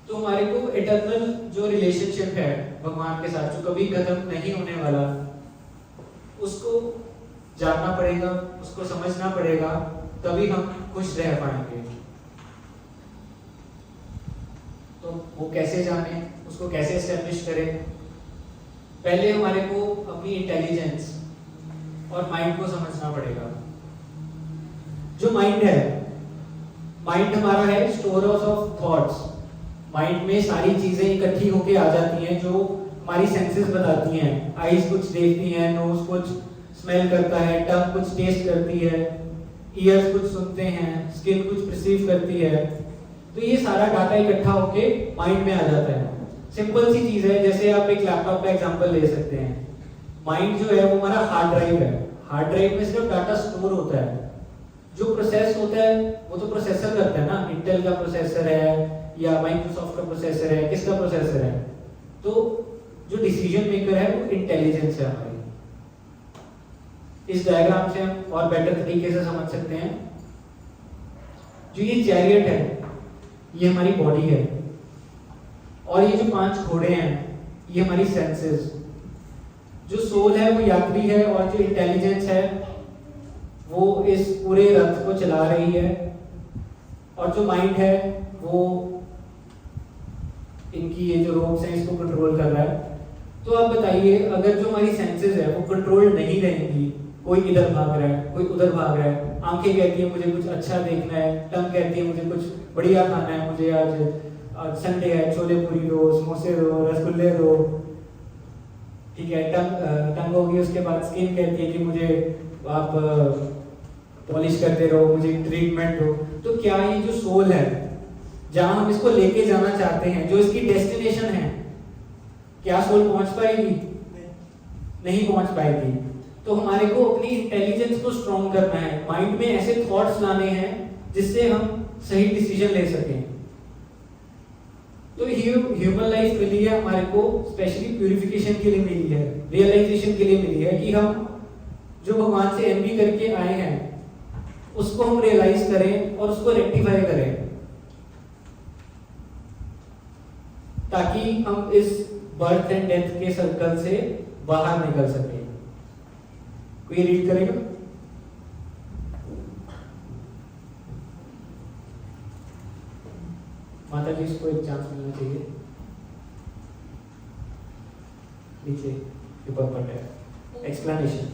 तो हमारे को इटर्नल जो रिलेशनशिप है भगवान के साथ, जो कभी खत्म नहीं होने वाला, उसको जानना पड़ेगा, उसको समझना पड़ेगा, तभी हम खुश रह पाएंगे। तो वो कैसे जाने, उसको कैसे एस्टेब्लिश करें? पहले हमारे को अपनी इंटेलिजेंस और माइंड को समझना पड़ेगा। जो माइंड है, माइंड हमारा है स्टोर ऑफ थॉट्स। माइंड में सारी चीजें इकट्ठी होके आ जाती हैं जो हमारी सेंसेस बताती हैं। आईज कुछ देखती हैं, नोज कुछ स्मेल करता है, टंग कुछ टेस्ट करती है, ईयर्स कुछ सुनते हैं, स्किन कुछ परसीव करती है। तो ये सारा डाटा इकट्ठा होके माइंड में आ जाता है। सिंपल सी चीज है, जैसे आप एक लैपटॉप का एग्जांपल ले सकते हैं। माइंड जो है वो हमारा हार्ड ड्राइव है। हार्ड ड्राइव में सिर्फ डाटा स्टोर होता है, जो प्रोसेस होता है वो तो प्रोसेसर करता है ना। इंटेल का प्रोसेसर है या माइक्रोसॉफ्ट का प्रोसेसर है, किसका प्रोसेसर है? तो जो डिसीजन मेकर है वो इंटेलिजेंस है हमारी। इस डायग्राम से हम और बेटर तरीके से समझ सकते हैं। जो ये चैरियट है ये हमारी बॉडी है, और ये जो 5 घोड़े हैं ये हमारी सेंसेस। जो सोल है वो यात्री है, और जो इंटेलिजेंस है वो इस पूरे रथ को चला रही है, और जो माइंड है वो इनकी ये जो रोप्स हैं इसको कंट्रोल कर रहा है। तो आप बताइए, अगर जो हमारी सेंसेस है वो कंट्रोल नहीं रहेंगी, कोई इधर भाग रहा है, कोई उधर भाग रहा है, आंखें कहती है मुझे कुछ अच्छा देखना है, टंग कहती है मुझे कुछ बढ़िया खाना है, मुझे आज संडे है, छोले पूरी दो, समोसे दो, रसगुल्ले दो, ठीक है। टंग होगी, उसके बाद स्किन कहती है कि मुझे आप पॉलिश करते रहो, मुझे ट्रीटमेंट दो। तो क्या ये जो सोल है, जहां हम इसको लेके जाना चाहते हैं, जो इसकी डेस्टिनेशन है, क्या सोल पहुंच पाएगी? नहीं पहुंच पाएगी। तो हमारे को अपनी इंटेलिजेंस को स्ट्रॉन्ग करना है, माइंड में ऐसे थॉट्स लाने हैं जिससे हम सही डिसीजन ले सकें। तो ह्यूमन लाइफ मिली है हमारे को स्पेशली प्यूरिफिकेशन के लिए मिली है, रियलाइजेशन के लिए मिली है कि हम जो भगवान से एनवी करके आए हैं उसको हम रियलाइज करें और उसको रेक्टिफाई करें, ताकि हम इस बर्थ एंड डेथ के सर्कल से बाहर निकल सकें। कोई रीड करेगा? माता जी, इसको एक चांस मिलना चाहिए। नीचे ऊपर पर है एक्सप्लेनेशन।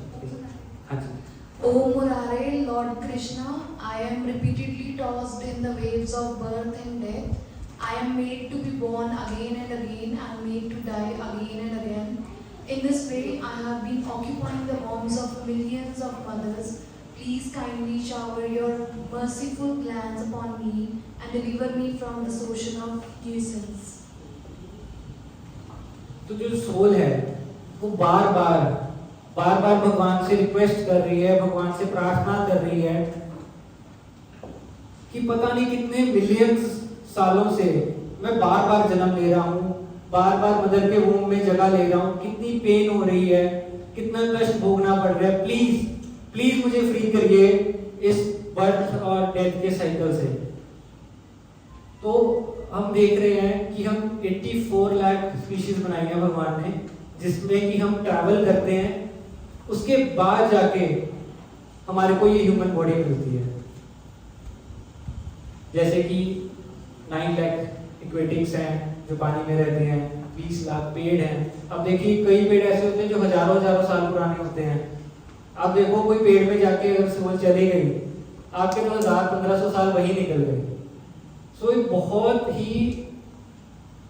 हाँ जी। O Murare, Lord Krishna, I am repeatedly tossed in the waves of birth and death. I am made to be born again and again. I am made to die again and again. In this way, I have been occupying the homes of millions of mothers. Please kindly shower your merciful glance upon me and deliver me from this ocean of nuisance. तो जो सोल है वो बार बार भगवान से रिक्वेस्ट कर रही है, भगवान से प्रार्थना कर रही है कि पता नहीं कितने मिलियंस सालों से मैं बार बार जन्म ले रहा हूँ, बार बार मदर के वूम में जगह ले रहा हूँ, कितनी पेन हो रही है, कितना कष्ट भोगना पड़ रहा है, प्लीज प्लीज मुझे फ्री करिए इस बर्थ और डेथ के साइकिल से। तो हम देख रहे हैं कि हम 84 लाख स्पीशीज बनाई है भगवान ने, जिसमें कि हम ट्रैवल करते हैं, उसके बाद जाके हमारे को ये ह्यूमन बॉडी मिलती है। जैसे कि 9 लाख एक्वेटिक्स हैं जो पानी में रहते हैं, 20 लाख पेड़ हैं। अब देखिए कई पेड़ ऐसे होते हैं जो हजारों साल पुराने होते हैं। अब देखो कोई पेड़ में जाके अगर सोल चली गई, आपके तो 1000-1500 साल वही निकल गए। सो ये बहुत ही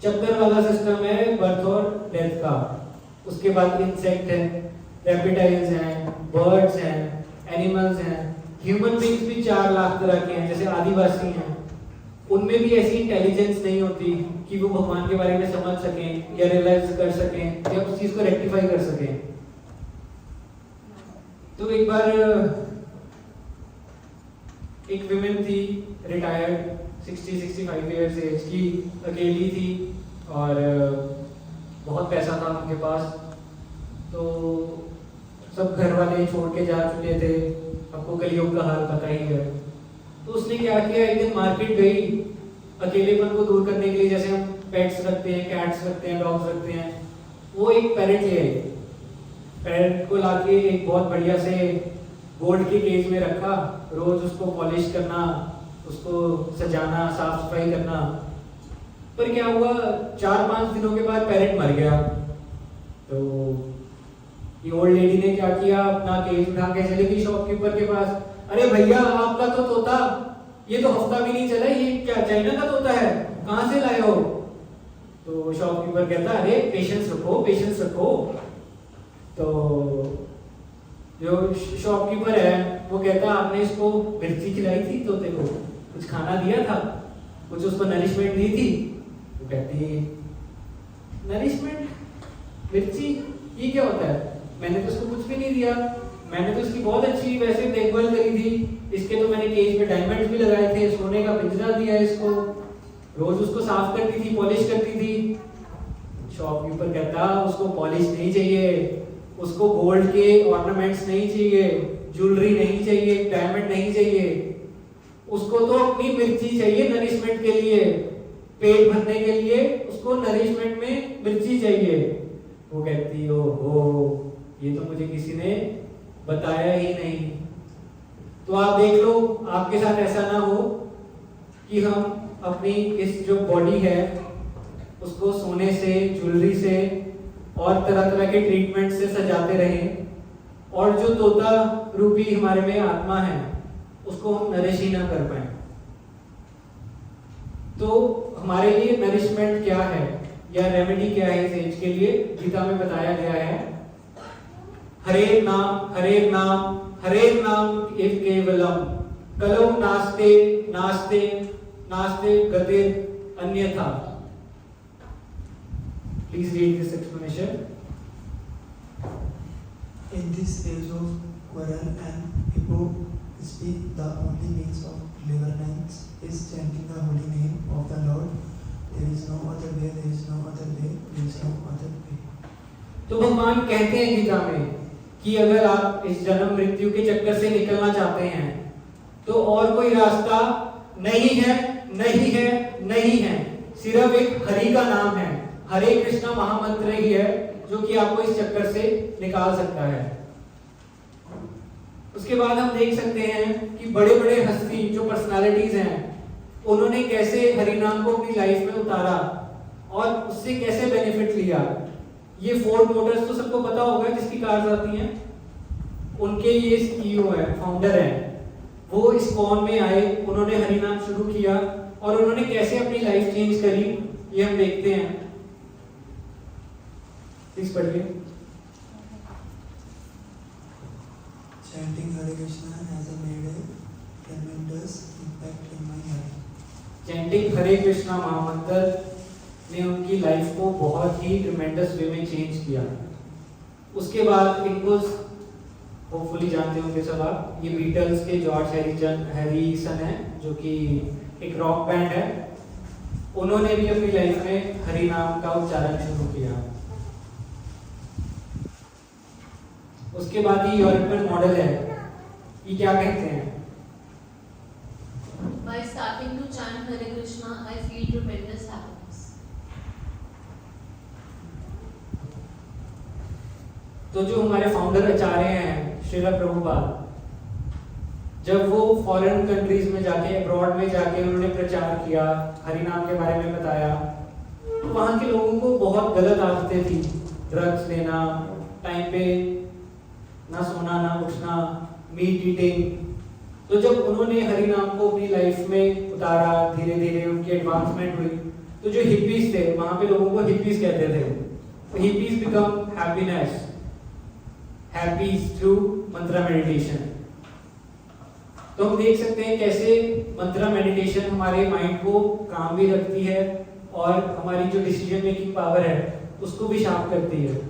चक्कर वाला सिस्टम है बर्थ और डेथ का। उसके बाद इंसेक्ट है, रेप्टाइल्स हैं, बर्ड्स हैं, एनिमल्स हैं, ह्यूमन बींग्स भी 4 लाख तरह के हैं। जैसे आदिवासी हैं, उनमें भी ऐसी इंटेलिजेंस नहीं होती कि वो भगवान के बारे में समझ सकें या रियलाइज कर सकें या उस चीज को रेक्टिफाई कर सकें। तो एक बार एक विमेन थी, रिटायर्ड 60-65 ईयर्स एज की, अकेली थी और बहुत पैसा था उनके पास। तो सब घर वाले छोड़ के जा चुके थे, आपको कलयुग का हाल पता ही है। तो उसने क्या किया, एक दिन मार्केट गई अकेलेपन को दूर करने के लिए। जैसे हम पेट्स रखते हैं, कैट्स रखते हैं, डॉग्स रखते हैं, वो एक पैरेट ले आई। पैरेट को लाके एक बहुत बढ़िया से गोल्ड के केज में रखा, रोज उसको पॉलिश करना, उसको सजाना, साफ सफाई करना। पर क्या हुआ, 4-5 दिनों के बाद पैरेट मर गया। तो ये ओल्ड लेडी ने क्या किया, अपना केज उठा के चली गई शॉपकीपर के पास। अरे भैया, आपका तो तोता ये तो हफ्ता भी नहीं चला, ये क्या चाइना का तोता है, कहाँ से लाए हो? तो शॉपकीपर कहता, अरे पेशेंस रखो, पेशेंस रखो। तो जो शॉपकीपर है वो कहता, आपने इसको मिर्ची खिलाई थी तोते को, कुछ खाना दिया था, कुछ उसको नरिशमेंट दी थी? वो कहती, नरिशमेंट, मिर्ची, ये क्या होता है? मैंने तो उसको कुछ भी नहीं दिया, मैंने तो इसकी बहुत अच्छी वैसे देखभाल करी थी, इसके तो मैंने केज में डायमंड्स भी लगाए थे, सोने का पिंजरा दिया इसको, रोज उसको साफ करती थी, पॉलिश करती थी। शॉपकीपर कहता, उसको पॉलिश नहीं चाहिए, उसको गोल्ड के ऑर्नामेंट्स नहीं चाहिए, ज्वेलरी नहीं चाहिए, डायमंड नहीं चाहिए, उसको तो अपनी मिर्ची चाहिए नरिशमेंट के लिए, पेट भरने के लिए उसको नरिशमेंट में मिर्ची चाहिए। वो कहती, ओहो, ये तो मुझे किसी ने बताया ही नहीं। तो आप देख लो, आपके साथ ऐसा ना हो कि हम अपनी इस जो बॉडी है उसको सोने से, ज्वेलरी से और तरह तरह के ट्रीटमेंट से सजाते रहें, और जो तोता रूपी हमारे में आत्मा है उसको हम नरिश ही ना कर पाए। तो हमारे लिए नरिशमेंट क्या है या रेमेडी क्या है इस एज के लिए, गीता में बताया गया है, हरे नाम एव केवलम, कलौ नास्ते नास्ते नास्ते गतिर अन्यथा। Please read this explanation. In this age of quarrel and hypocrisy, the only means of deliverance is chanting the holy name of the Lord. There is no other way, there is no other way, there is no other way. तो भगवान कहते हैं गीता में कि अगर आप इस जन्म मृत्यु के चक्कर से निकलना चाहते हैं तो और कोई रास्ता नहीं है, नहीं है, नहीं है, सिर्फ एक हरि का नाम है, हरे कृष्णा महामंत्र ही है जो कि आपको इस चक्कर से निकाल सकता है। उसके बाद हम देख सकते हैं कि बड़े बड़े हस्ती जो पर्सनालिटीज हैं उन्होंने कैसे हरि नाम को अपनी लाइफ में उतारा और उससे कैसे बेनिफिट लिया। ये फोर्ड मोटर्स तो सबको पता होगा जिसकी कार्स आती हैं, उनके ये सीईओ है, फाउंडर हैं। वो इस्कॉन में आए, उन्होंने हरि नाम शुरू किया और उन्होंने कैसे अपनी लाइफ चेंज करी ये हम देखते हैं। प्लीज पढ़िए। Chanting Hare Krishna has made a tremendous impact in my life. Chanting Hare Krishna महामंत्र ने उनकी लाइफ को बहुत ही ट्रिमेंडस वे में चेंज किया। उसके बाद इनको होपफुली जानते होंगे सब आप, ये बीटल्स के जॉर्ज हैरिसन हैं जो कि एक रॉक बैंड है। उन्होंने भी अपनी लाइफ में हरि नाम का उच्चारण शुरू किया। उसके बाद ये यूरोपियन मॉडल है, ये क्या कहते हैं? By starting to chant Hare Krishna, I feel tremendous happiness. तो जो हमारे फाउंडर आचार्य हैं श्रीला प्रभुपाद, जब वो फॉरेन कंट्रीज में जाके अब्रॉड में जाके उन्होंने प्रचार किया, हरि नाम के बारे में बताया, तो वहाँ के लोगों को बहुत गलत आदतें थी, ड्रग्स लेना, टाइम पे ना सोना ना उठना, मीट ईटिंग। तो जब उन्होंने हरि नाम को अपनी लाइफ में उतारा, धीरे धीरे उनकी एडवांसमेंट हुई, तो जो हिप्पीज थे वहाँ पे लोगों को हिप्पीज कहते थे, तो हिप्पीज बिकम हैप्पीनेस, हैप्पीज थ्रू मंत्रा मेडिटेशन। तो हम देख सकते हैं कैसे मंत्रा मेडिटेशन हमारे माइंड को काम भी रखती है और हमारी जो डिसीजन मेकिंग पावर है उसको भी शार्प करती है।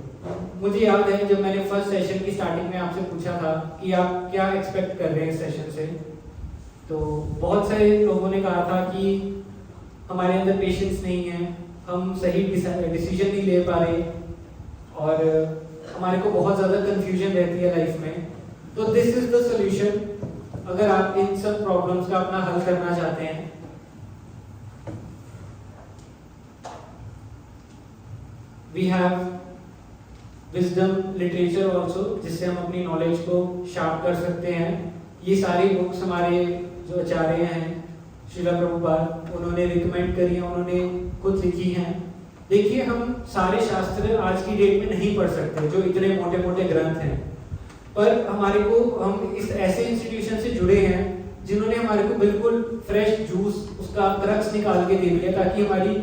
मुझे याद है जब मैंने फर्स्ट सेशन की स्टार्टिंग में आपसे पूछा था कि आप क्या एक्सपेक्ट कर रहे हैं इस सेशन से, तो बहुत सारे लोगों ने कहा था कि हमारे अंदर पेशेंस नहीं है, हम सही डिसीजन नहीं ले पा रहे और हमारे को बहुत ज़्यादा कंफ्यूजन रहती है लाइफ में। तो दिस इज द सॉल्यूशन अगर आप इन सब प्रॉब्लम्स का अपना हल करना चाहते हैं। We have wisdom literature also, जिससे हम अपनी नॉलेज को शार्प कर सकते हैं। ये सारी बुक्स हमारे जो आचार्य हैं श्रीला प्रभुपाद, उन्होंने रिकमेंड करी हैं, उन्होंने खुद लिखी हैं। देखिए हम सारे शास्त्र आज की डेट में नहीं पढ़ सकते जो इतने मोटे मोटे ग्रंथ हैं, पर हमारे को हम इस ऐसे इंस्टीट्यूशन से जुड़े हैं जिन्होंने हमारे को बिल्कुल फ्रेश जूस उसका क्रक्स निकाल के दे दिया ताकि हमारी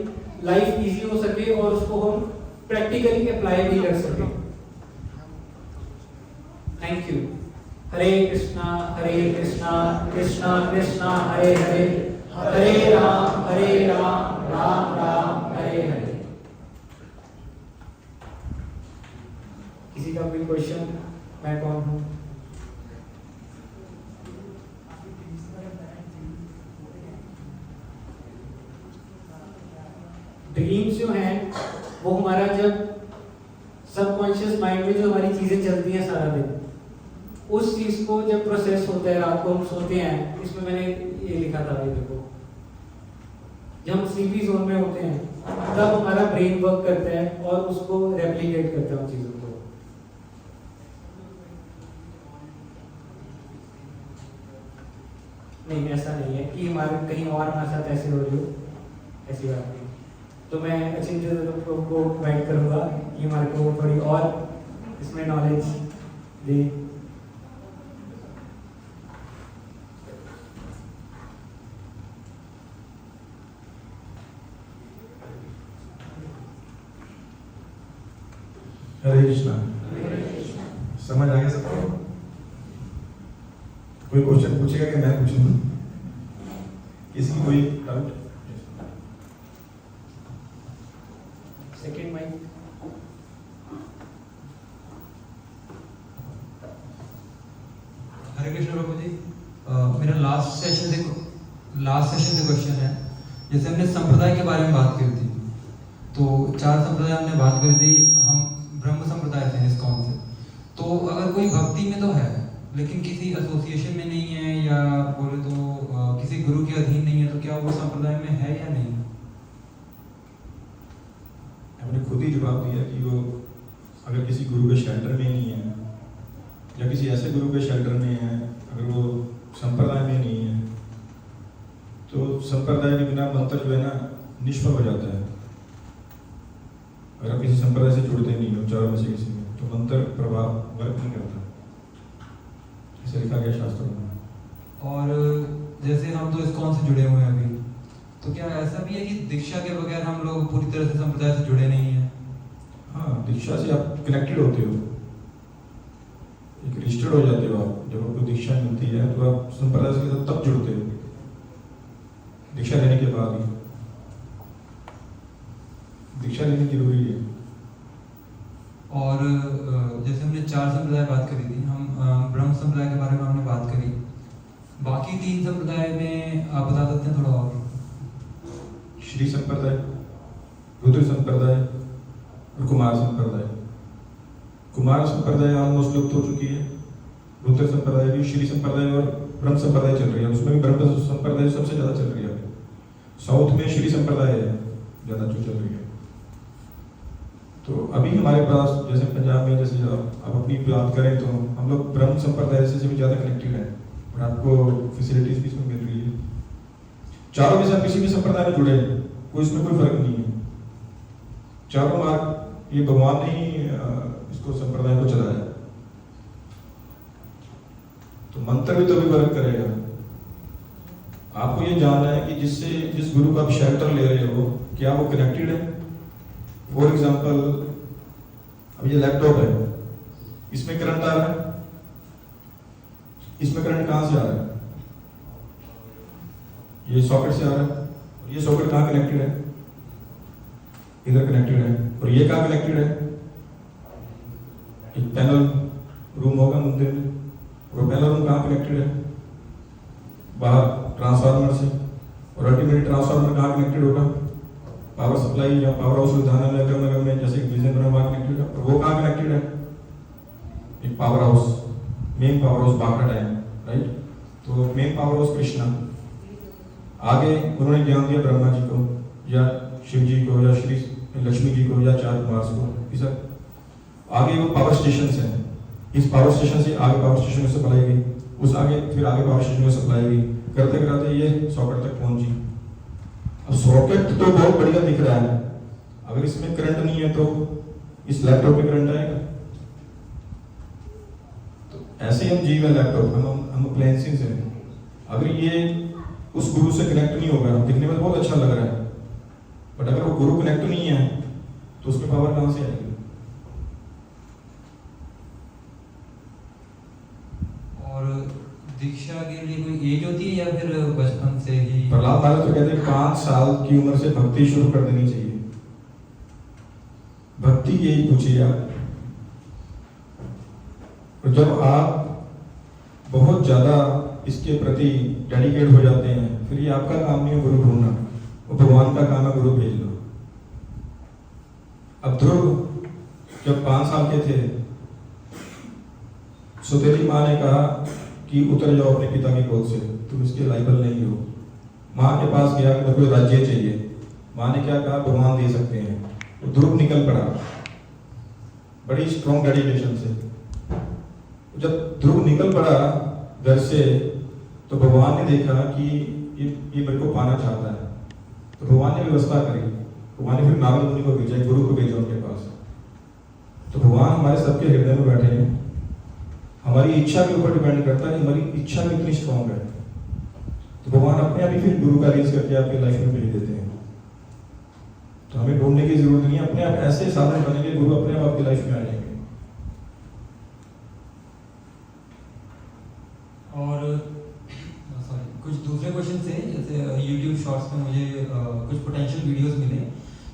लाइफ इजी हो सके और उसको हम प्रैक्टिकली अप्लाई भी कर सके। Thank you. हरे कृष्णा कृष्णा कृष्णा हरे हरे, हरे राम राम राम हरे हरे। किसी का कोई क्वेश्चन? मैं कौन हूँ? ड्रीम्स जो हैं वो हमारा जब सबकॉन्शियस माइंड में जो हमारी चीजें चलती हैं सारा दिन, उस चीज को जब प्रोसेस होता है, रात को हम सोते हैं, इसमें मैंने ये लिखा था, ये देखो, जब हम स्लीपी जोन में होते हैं तब हमारा ब्रेन वर्क करता है और उसको रेप्लिकेट करता है उन चीजों को। नहीं, ऐसा नहीं है कि हमारे कहीं और हमारे साथ ऐसे हो रही हो, ऐसी बात नहीं। तो मैं अचिंत्य को गाइड करूँगा कि हमारे को थोड़ी और इसमें नॉलेज दे। हरे कृष्णा। समझ आ गया सबको? कोई क्वेश्चन पूछेगा कि मैं पूछूंगा? किसी की कोई doubt? Second mic. Hare Krishna Prabhu ji, मेरा लास्ट सेशन से क्वेश्चन है। जैसे हमने संप्रदाय के बारे में बात की थी, तो 4 संप्रदाय हमने बात करी थी, हम ब्रह्म संप्रदाय से हैं, इस्कॉन से। तो अगर कोई भक्ति में तो है लेकिन किसी एसोसिएशन में नहीं है या बोले तो किसी गुरु के अधीन नहीं है, तो क्या वो संप्रदाय में है या नहीं? हमने खुद ही जवाब दिया कि वो अगर किसी गुरु के शेल्टर में नहीं है या किसी ऐसे गुरु के शेल्टर में है, अगर वो संप्रदाय में नहीं है, तो संप्रदाय के बिना मंत्र जो है ना निष्फल हो जाता है। अगर आप किसी संप्रदाय से जुड़ते नहीं हो, चारों में से किसी में, तो मंत्र प्रभाव वर्क नहीं करता, ऐसे लिखा गया शास्त्रों में। और जैसे हम तो इस्कॉन से जुड़े हुए हैं अभी, तो क्या ऐसा भी है कि दीक्षा के बगैर हम लोग पूरी तरह से संप्रदाय से जुड़े नहीं हैं? हाँ, दीक्षा से आप कनेक्टेड होते हो, एक रजिस्टर्ड हो जाते हो आप। जब आपको दीक्षा मिलती है तो आप संप्रदाय के साथ तब जुड़ते हो, दीक्षा लेने के बाद ही। दीक्षा लेनी जरूरी है। और जैसे हमने 4 संप्रदाय बात करी थी, हम ब्रह्म संप्रदाय के बारे में हमने बात करी, बाकी 3 संप्रदाय में आप बता सकते हैं थोड़ा और? श्री संप्रदाय, रुद्र संप्रदाय और कुमार संप्रदाय। कुमार संप्रदाय ऑलमोस्ट लुप्त हो चुकी है, रुद्र संप्रदाय भी, श्री संप्रदाय और ब्रह्म संप्रदाय चल रही है। उसमें भी ब्रह्म संप्रदाय सबसे ज़्यादा चल रही है। साउथ में श्री संप्रदाय है ज़्यादा जो चल रही है। तो अभी हमारे पास जैसे पंजाब में, जैसे आप अपनी बात करें तो हम लोग ब्रह्म संप्रदाय से भी ज़्यादा कनेक्टेड हैं और आपको फैसिलिटीज भी इसमें मिल रही है। चारों के साथ किसी भी संप्रदाय में जुड़े हैं, कोई इसमें कोई फर्क नहीं है। चारों मार्ग ये भगवान ने ही इसको संप्रदाय को चलाया। तो मंत्र भी तभी वर्क करेगा। आपको ये जानना है कि जिस गुरु का आप शेल्टर ले रहे हो क्या वो कनेक्टेड है। फॉर एग्जाम्पल, अब ये लैपटॉप है, इसमें करंट आ रहा है, इसमें करंट कहां से आ रहा है? ये सॉकेट से आ रहा है। और ये सॉकेट कहां कनेक्टेड है? इधर कनेक्टेड है। और ये कहां कनेक्टेड है? एक पैनल रूम होगा मंदिर में, और पैनल रूम कहां कनेक्टेड है? बाहर ट्रांसफार्मर से। और अल्टीमेटली ट्रांसफार्मर कहां कनेक्टेड होगा? पावर सप्लाई या पावर हाउस लुधियाना में, अगर नगर में जैसे विजन बना वहां कनेक्टेड है। और वो कहां कनेक्टेड है? एक power house, main power house Bagda dam, right. तो मेन पावर हाउस कृष्णा, आगे उन्होंने ज्ञान दिया ब्रह्मा जी को या शिव जी को या श्री लक्ष्मी जी को या 4 कुमार को। इस आगे वो पावर स्टेशन है, इस पावर स्टेशन से आगे पावर स्टेशन में सप्लाई गई, उस आगे फिर आगे पावर स्टेशन में सप्लाई गई, करते करते ये सॉकेट तक पहुंची। अब सॉकेट तो बहुत बढ़िया दिख रहा है, अगर इसमें करंट नहीं है तो इस लैपटॉप में करंट आएगा। तो ऐसे ही हम जीव है लैपटॉप, हम अप्लायंसेस हैं। अगर ये उस गुरु से कनेक्ट नहीं होगा, दिखने में बहुत अच्छा लग रहा है, बट अगर वो गुरु कनेक्ट नहीं है तो उसमें पावर कहां से आएगी? और दीक्षा के लिए कोई एज होती है या फिर बचपन से ही? प्रहलाद महाराज तो कहते हैं 5 साल की उम्र से भक्ति शुरू कर देनी चाहिए। भक्ति यही पूछिए आप। और जब आप बहुत ज्यादा इसके प्रति डेडिकेट हो जाते हैं, फिर ये आपका काम नहीं है गुरु ढूंढना, वो भगवान का काम है गुरु भेज लो। अब ध्रुव जब 5 साल के थे, सुतेली माँ ने कहा कि उतर जाओ अपने पिता की गोद से, तुम इसके लायबल नहीं हो। माँ के पास गया कि मेरे को राज्य चाहिए। माँ ने क्या कहा? भगवान दे सकते हैं। तो ध्रुव निकल पड़ा बड़ी स्ट्रॉन्ग डेडिकेशन से। जब ध्रुव निकल पड़ा घर से, तो भगवान ने देखा कि ये मेरे को पाना चाहता है, तो भगवान ने व्यवस्था करी। भगवान ने फिर नारद मुनि को भेजा, गुरु को भेजा उनके पास। तो भगवान हमारे सबके हृदय में बैठे हैं। हमारी इच्छा के ऊपर डिपेंड करता है हमारी इच्छा कितनी स्ट्रॉन्ग है। तो भगवान अपने आप ही फिर गुरु का अरेंज करके आपकी लाइफ में भेज देते हैं। तो हमें ढूंढने की जरूरत नहीं है, अपने आप ऐसे साधन बनेंगे, गुरु अपने आप आपकी लाइफ में आ जाएंगे। और कुछ दूसरे क्वेश्चन थे, जैसे YouTube शॉर्ट्स में मुझे कुछ पोटेंशियल वीडियोस मिले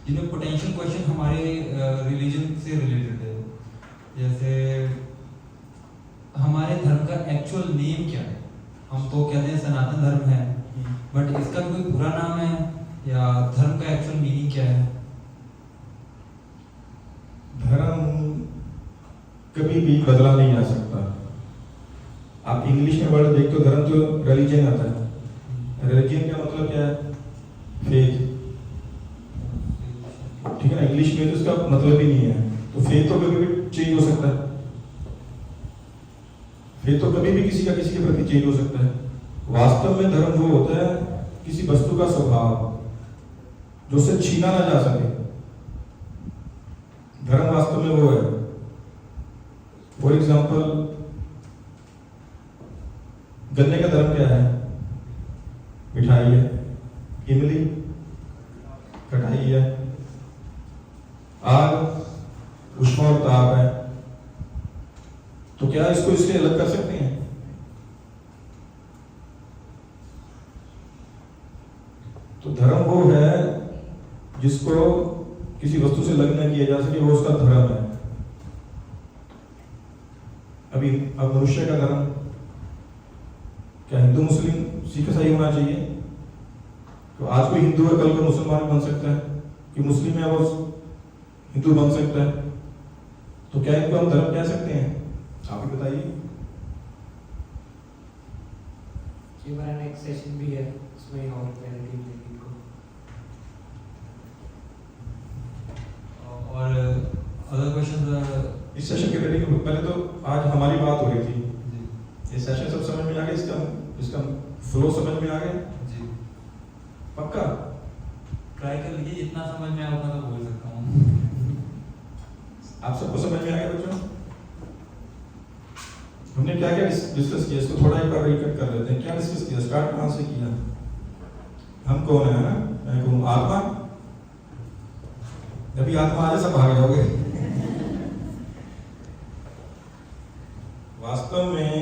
जिनमें पोटेंशियल क्वेश्चन हमारे रिलीजन से रिलेटेड है। जैसे हमारे धर्म का एक्चुअल नेम क्या है? हम तो कहते हैं सनातन धर्म है, बट इसका कोई पूरा नाम है या धर्म का एक्चुअल मीनिंग क्या है? धर्म कभी भी बदला नहीं जा सकता। आप इंग्लिश में वर्ड देखते हो, धर्म तो रिलीजन आता है। रिलीजन का मतलब क्या है? फेथ, ठीक है ना। इंग्लिश में तो इसका मतलब ही नहीं है। तो फेथ तो कभी भी चेंज हो सकता है। फेथ तो कभी भी किसी का किसी के प्रति चेंज हो सकता है। वास्तव में धर्म वो होता है किसी वस्तु का स्वभाव जो उसे छीना ना जा सके। धर्म वास्तव में वो है। फॉर एग्जाम्पल, गन्ने का धर्म क्या है? मिठाई है। इमली, कटाई है, आग, उष्मा और ताप है, तो क्या इसको इससे अलग कर सकते हैं? तो धर्म वो है जिसको किसी वस्तु से अलग न किया जा सके, वो उसका धर्म है। अब मनुष्य का धर्म क्या हिंदू, मुस्लिम, सिख, ईसाई होना चाहिए? तो आज कोई हिंदू है, कल को मुसलमान बन सकता है, कि मुस्लिम है वो हिंदू बन सकता है। तो क्या इनको हम धर्म कह सकते हैं? आप ही बताइए। ये हमारा नेक्स्ट सेशन भी है, उसमें और क्लैरिटी मिलेगी इनको। और अदर क्वेश्चन इस सेशन के रिलेटेड पहले तो आज हमारी बात हो रही थी, ये सेशन सब समझ में आ गया, इसका फ्लो समझ में आ गया जी? पक्का ट्राई कर लीजिए, जितना समझ में आया उतना तो बोल सकता हूँ। आप सबको समझ में आ गया बच्चों? हमने क्या क्या डिस्कस किया, इसको थोड़ा एक बार रिकट कर लेते हैं। क्या डिस्कस किया, स्टार्ट कहाँ से किया? हम कौन है ना? मैं कौन? आत्मा। अभी आत्मा आ जाए सब भाग जाओगे। वास्तव में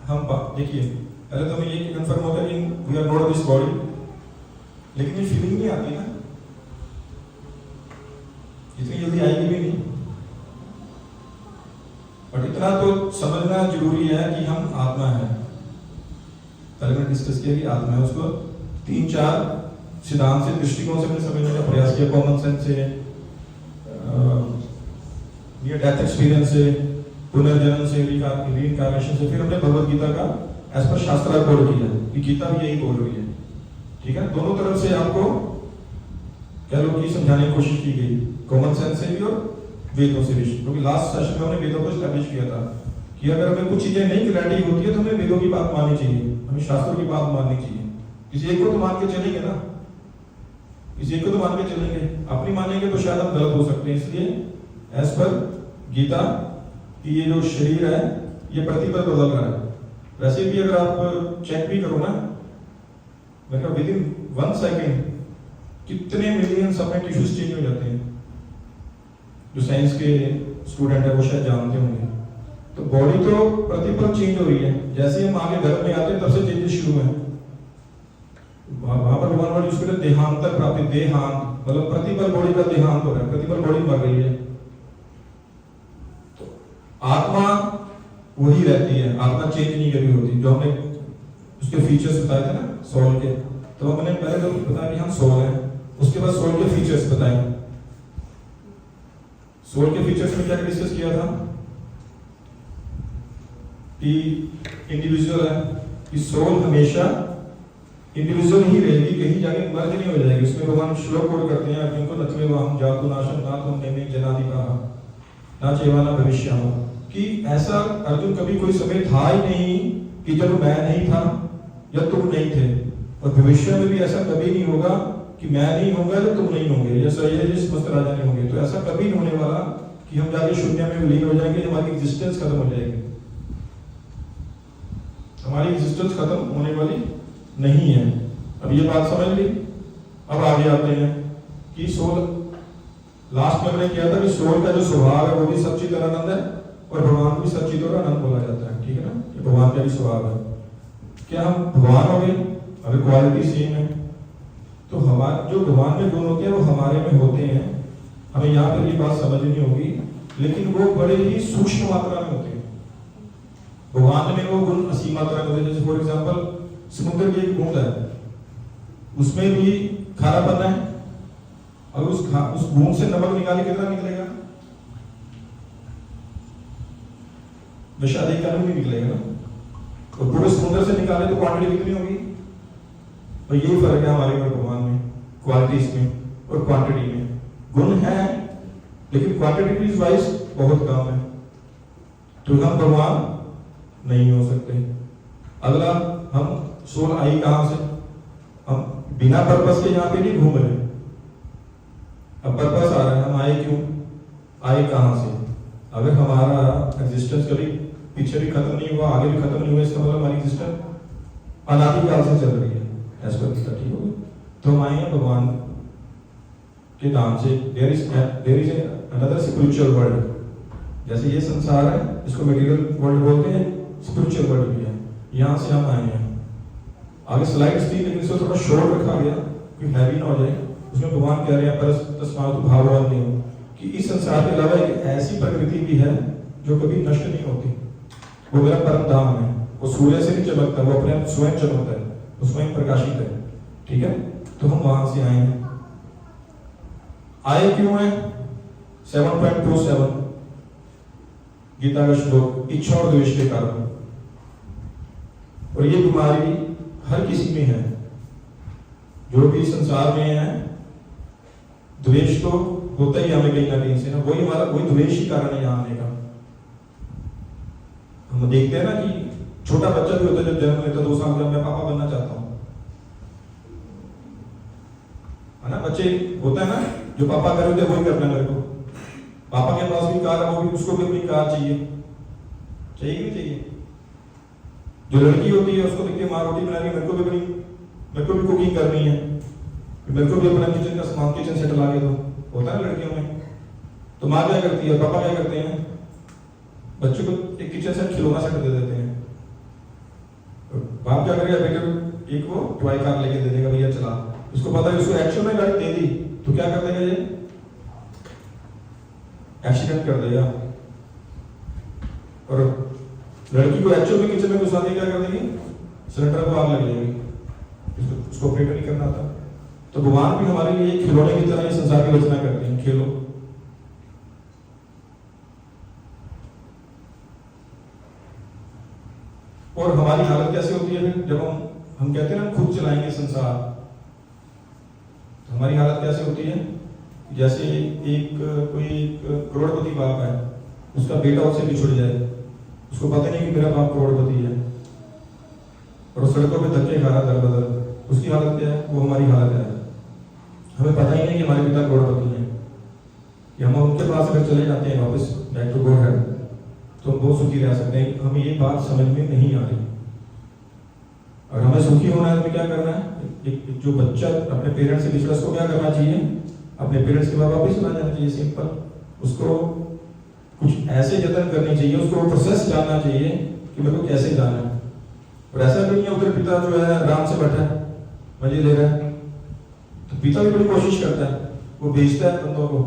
हम देखिए, पहले तो हमें ये कंफर्म होता है कि we are not this body, लेकिन ये फीलिंग नहीं आती ना, इतनी जल्दी आएगी भी नहीं। और इतना तो समझना जरूरी है कि हम आत्मा है। पहले मैंने डिस्कस किया कि आत्मा है, उसको 3-4 सिद्धांत से, दृष्टिकोण से मैंने समझने का प्रयास किया। कॉमन सेंस से, नियर डेथ एक्सपीरियंस से, पुनर्जन्म से, रीइंकार्नेशन से, फिर हमने भगवत गीता का एज पर शास्त्र कोड किया कि गीता भी यही बोल रही है। ठीक है, दोनों तरफ से आपको कह लो कि समझाने की कोशिश की गई, कॉमन सेंस से भी और वेदों से भी। क्योंकि लास्ट सेशन में हमने वेदों को एस्टैब्लिश किया था कि अगर हमें कुछ चीजें नहीं क्लैरिटी होती है तो हमें वेदों की बात माननी चाहिए, हमें शास्त्रों की बात माननी चाहिए। किसी एक को तो मान के चलेंगे ना, किसी एक को तो मान के चलेंगे, अपनी मानेंगे तो शायद हम गलत हो सकते हैं। इसलिए एज पर गीता कि ये जो शरीर है ये प्रतिपल बदल रहा है। वैसे भी अगर आप चेक भी करो ना, मैं विद इन 1 सेकेंड कितने मिलियन अपने टिश्यूज चेंज हो जाते हैं, जो साइंस के स्टूडेंट है वो शायद जानते होंगे। तो बॉडी तो प्रतिपल चेंज हो रही है, जैसे हम आगे गर्भ में आते हैं तब से चेंजेस शुरू है। वहां पर भगवान वर्ड यूज करते हैं देहांतर प्राप्ति, देहांत मतलब प्रतिपल बॉडी का देहांत हो रहा है, प्रतिपल बॉडी मर रही है। तो आत्मा वही रहती है, आत्मा चेंज नहीं कभी होती। जो हमने उसके फीचर्स बताए थे ना सोल के, तो हमने पहले तो बताया कि हम सोल है, उसके बाद सोल के फीचर्स बताए। सोल के फीचर्स में क्या डिस्कस किया था कि इंडिविजुअल है, कि सोल हमेशा इंडिविजुअल ही रहेगी, कहीं जाके मर्ज नहीं हो जाएगी। उसमें भगवान श्लोक कोड करते हैं, जिनको नत्वे वाहम जातु नाशम ना तुम नेमिक जनादि का ना चेवाना भविष्य, कि ऐसा अर्जुन कभी कोई समय था ही नहीं कि जब मैं नहीं था या तुम नहीं थे, और भविष्य में भी ऐसा कभी नहीं होगा कि मैं नहीं होगा या तुम नहीं होंगे या सही समस्त राजा नहीं होंगे। तो ऐसा कभी नहीं होने वाला कि हम जाके शून्य में विलीन हो जाएंगे, हमारी एग्जिस्टेंस खत्म हो जाएगी। हमारी एग्जिस्टेंस खत्म होने वाली नहीं है। अब ये बात समझ ली। अब आगे आते हैं कि सोल, लास्ट में मैंने किया था कि सोल का जो स्वभाव है वो भी सच्चिद और आनंद है, और भगवान भी सच्चिद और आनंद बोला जाता है। ठीक है ना, ये भगवान का भी स्वभाव है। क्या हम भगवान हो गए? अगर क्वालिटी सेम है तो हमारे जो भगवान में गुण होते हैं वो हमारे में होते हैं। हमें यहाँ पर ये बात समझनी होगी, लेकिन वो बड़े ही सूक्ष्म मात्रा में होते हैं। भगवान में वो गुण असीम मात्रा में होते हैं। जैसे फॉर एग्जाम्पल समुद्र की एक बूंद है, उसमें भी खारापन है, और उस बूंद से नमक निकाले कितना निकलेगा? शादी का नहीं निकलेगा ना। और पूरे समुद्र से निकाले तो क्वांटिटी कितनी होगी? और यही फर्क है हमारे और भगवान में, क्वालिटीज में और क्वांटिटी में। गुण है लेकिन क्वांटिटी वाइज बहुत कम है, तो हम भगवान नहीं हो सकते। अगला, हम सोल आई कहां से? हम बिना पर्पस के यहाँ पे नहीं घूम रहे। अब पर्पस आ रहा है, हम आए क्यों? आए कहां से? अगर हमारा एग्जिस्टेंस कभी पीछे भी खत्म नहीं हुआ, आगे भी खत्म नहीं हुआ, इसका मतलब हमारी एग्जिस्टेंस अनादिकाल से चल रही है। एज पर गीता, ठीक होगी। तो हम आए हैं भगवान के धाम से। There is another spiritual world. जैसे ये संसार है, इसको मटेरियल वर्ल्ड बोलते हैं, स्पिरिचुअल वर्ल्ड भी है। यहाँ से हम आए हैं। आगे स्लाइड्स थी लेकिन इसको थोड़ा शॉर्ट रखा गया कि हैवी ना हो जाए। उसमें भगवान कह रहे हैं परस्मातु भाववान नहीं हो, कि इस संसार के अलावा एक ऐसी प्रकृति भी है जो कभी नष्ट नहीं होती। वो मेरा परम धाम है। वो सूर्य से नहीं चमकता, वो अपने आप स्वयं चमकता है, वो स्वयं प्रकाशित है, ठीक है। तो हम वहां से आए हैं। आए क्यों हैं? 7.27 गीता का श्लोक, इच्छा और द्वेष के कारण। और ये बीमारी हर किसी में है, जो भी संसार में है। द्वेष तो होता ही हमें कहीं ना कहीं से ना, वही द्वेष ही कारण है यहाँ आने का। हम देखते हैं ना कि छोटा बच्चा भी होता है, जब जन्म लेता है 2 साल का, मैं पापा बनना चाहता हूँ, है ना। बच्चे होता है ना, जो पापा कर रहे थे वही करना मेरे को। पापा के पास भी कार है, वो भी, उसको भी अपनी कार चाहिए, चाहिए कि नहीं चाहिए। जो लड़की होती है उसको देखते माँ रोटी बना रही है, मेरे को भी कुकिंग करनी है, मेरे को भी अपना किचन का सामान, किचन सेट ला के दो, होता है ना लड़कियों में। तो माँ क्या करती है, पापा क्या करते हैं, बच्चों को एक किचन सेट, खिलौना सेट दे देते हैं। बाप क्या करेगा, बेटे एक वो टॉय कार लेके दे देगा, भैया चला। उसको पता है उसको एक्चुअल में गाड़ी दे दी तो क्या कर देगा, ये एक्सीडेंट कर देगा। और लड़की को एक्चुअल में किचन में घुसा देगी, क्या कर देगी, सिलेंडर को आग लग जाएगी, उसको ऑपरेट नहीं करना आता। तो भगवान भी हमारे लिए खिलौने की तरह संसार की रचना करते हैं, खेलो। और हमारी हालत कैसे होती है फिर, जब हम कहते हैं ना खुद चलाएंगे संसार, तो हमारी हालत कैसे होती है। जैसे कोई करोड़पति बाप है, उसका बेटा उससे बिछुड़ जाए, उसको पता नहीं कि मेरा बाप करोड़पति है, और सड़कों पे धक्के खा रहा दर बदर, उसकी हालत क्या है, वो हमारी हालत है। हमें पता ही नहीं कि हमारे पिता करोड़पति हैं, कि हम उनके पास अगर चले जाते हैं वापस बैक टू गॉड हेड, तो हम बहुत सुखी रह सकते हैं। हमें ये बात समझ में नहीं आ रही। और हमें सुखी होना है तो क्या करना है, एक जो बच्चा अपने पेरेंट्स से बिछड़ा, उसको क्या करना चाहिए, अपने पेरेंट्स के बाद वापस चला जाना चाहिए, सिंपल। उसको कुछ ऐसे जतन करनी चाहिए, उसको प्रोसेस जानना चाहिए कि मेरे को कैसे जाना है। और ऐसा भी नहीं है उधर पिता जो है आराम से बैठा है, मजे ले रहा है, तो पिता भी बड़ी कोशिश करता है, वो भेजता है बंदों को।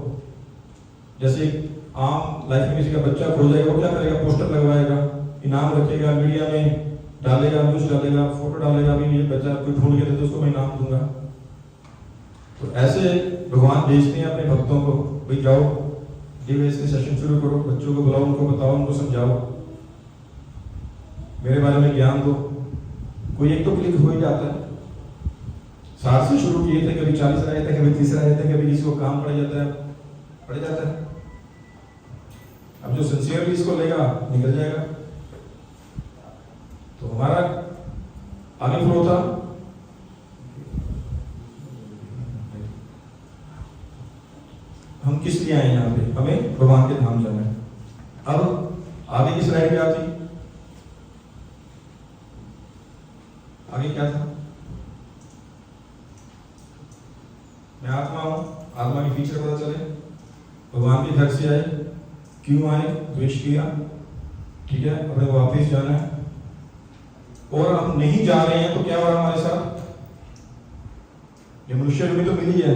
जैसे आम लाइफ में किसी का बच्चा खो जाएगा, वो क्या करेगा, पोस्टर लगवाएगा, इनाम रखेगा, मीडिया में डालेगा, न्यूज डालेगा, फोटो डालेगा, भी ये बच्चा कोई ढूंढ के दे तो उसको मैं इनाम दूंगा। तो ऐसे भगवान भेजते हैं अपने भक्तों को, भाई जाओ डीवेस के सेशन शुरू करो, बच्चों को बुलाओ, उनको बताओ, उनको समझाओ, मेरे बारे में ज्ञान दो। कोई एक तो क्लिक हो ही जाता है। 60 से शुरू किए थे, कभी 40 रह जाते हैं, कभी 30 रह जाते हैं, कभी किसी को काम पड़ जाता है। अब जो सिंसियरली इसको लेगा निकल जाएगा। तो हमारा आगे फ्लो था, हम किस लिए आए यहाँ पे, हमें भगवान के धाम जाना है। अब आगे की स्लाइड क्या थी, आगे क्या था, मैं आत्मा हूं, आत्मा की फीचर पता चले, भगवान के घर से आए, क्यों आए, द्वेष किया, ठीक है, हमें वापस जाना है। और हम नहीं जा रहे हैं तो क्या हो रहा हमारे साथ, ये मनुष्य योनि तो मिली है,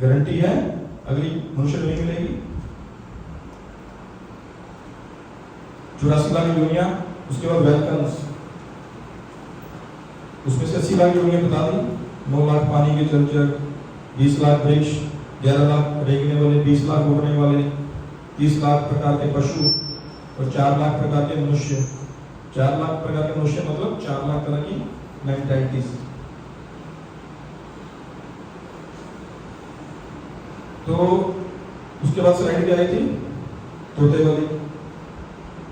गारंटी है अगली मनुष्य योनि मिलेगी। 84 लाख योनियां, उसके बाद वेलकम्स, उसमें से 80 लाख योनियां बता दी, 9 लाख पानी के जलचर, 20 लाख वृक्ष, 11 लाख रेंगने वाले, 20 लाख उड़ने वाले, 30 लाख प्रकार के पशु और 4 लाख प्रकार के मनुष्य। 4 लाख प्रकार के मनुष्य मतलब 4 लाख तरह की मेंटालिटीज। तो उसके बाद स्लाइड क्या आई थी, तोते वाली।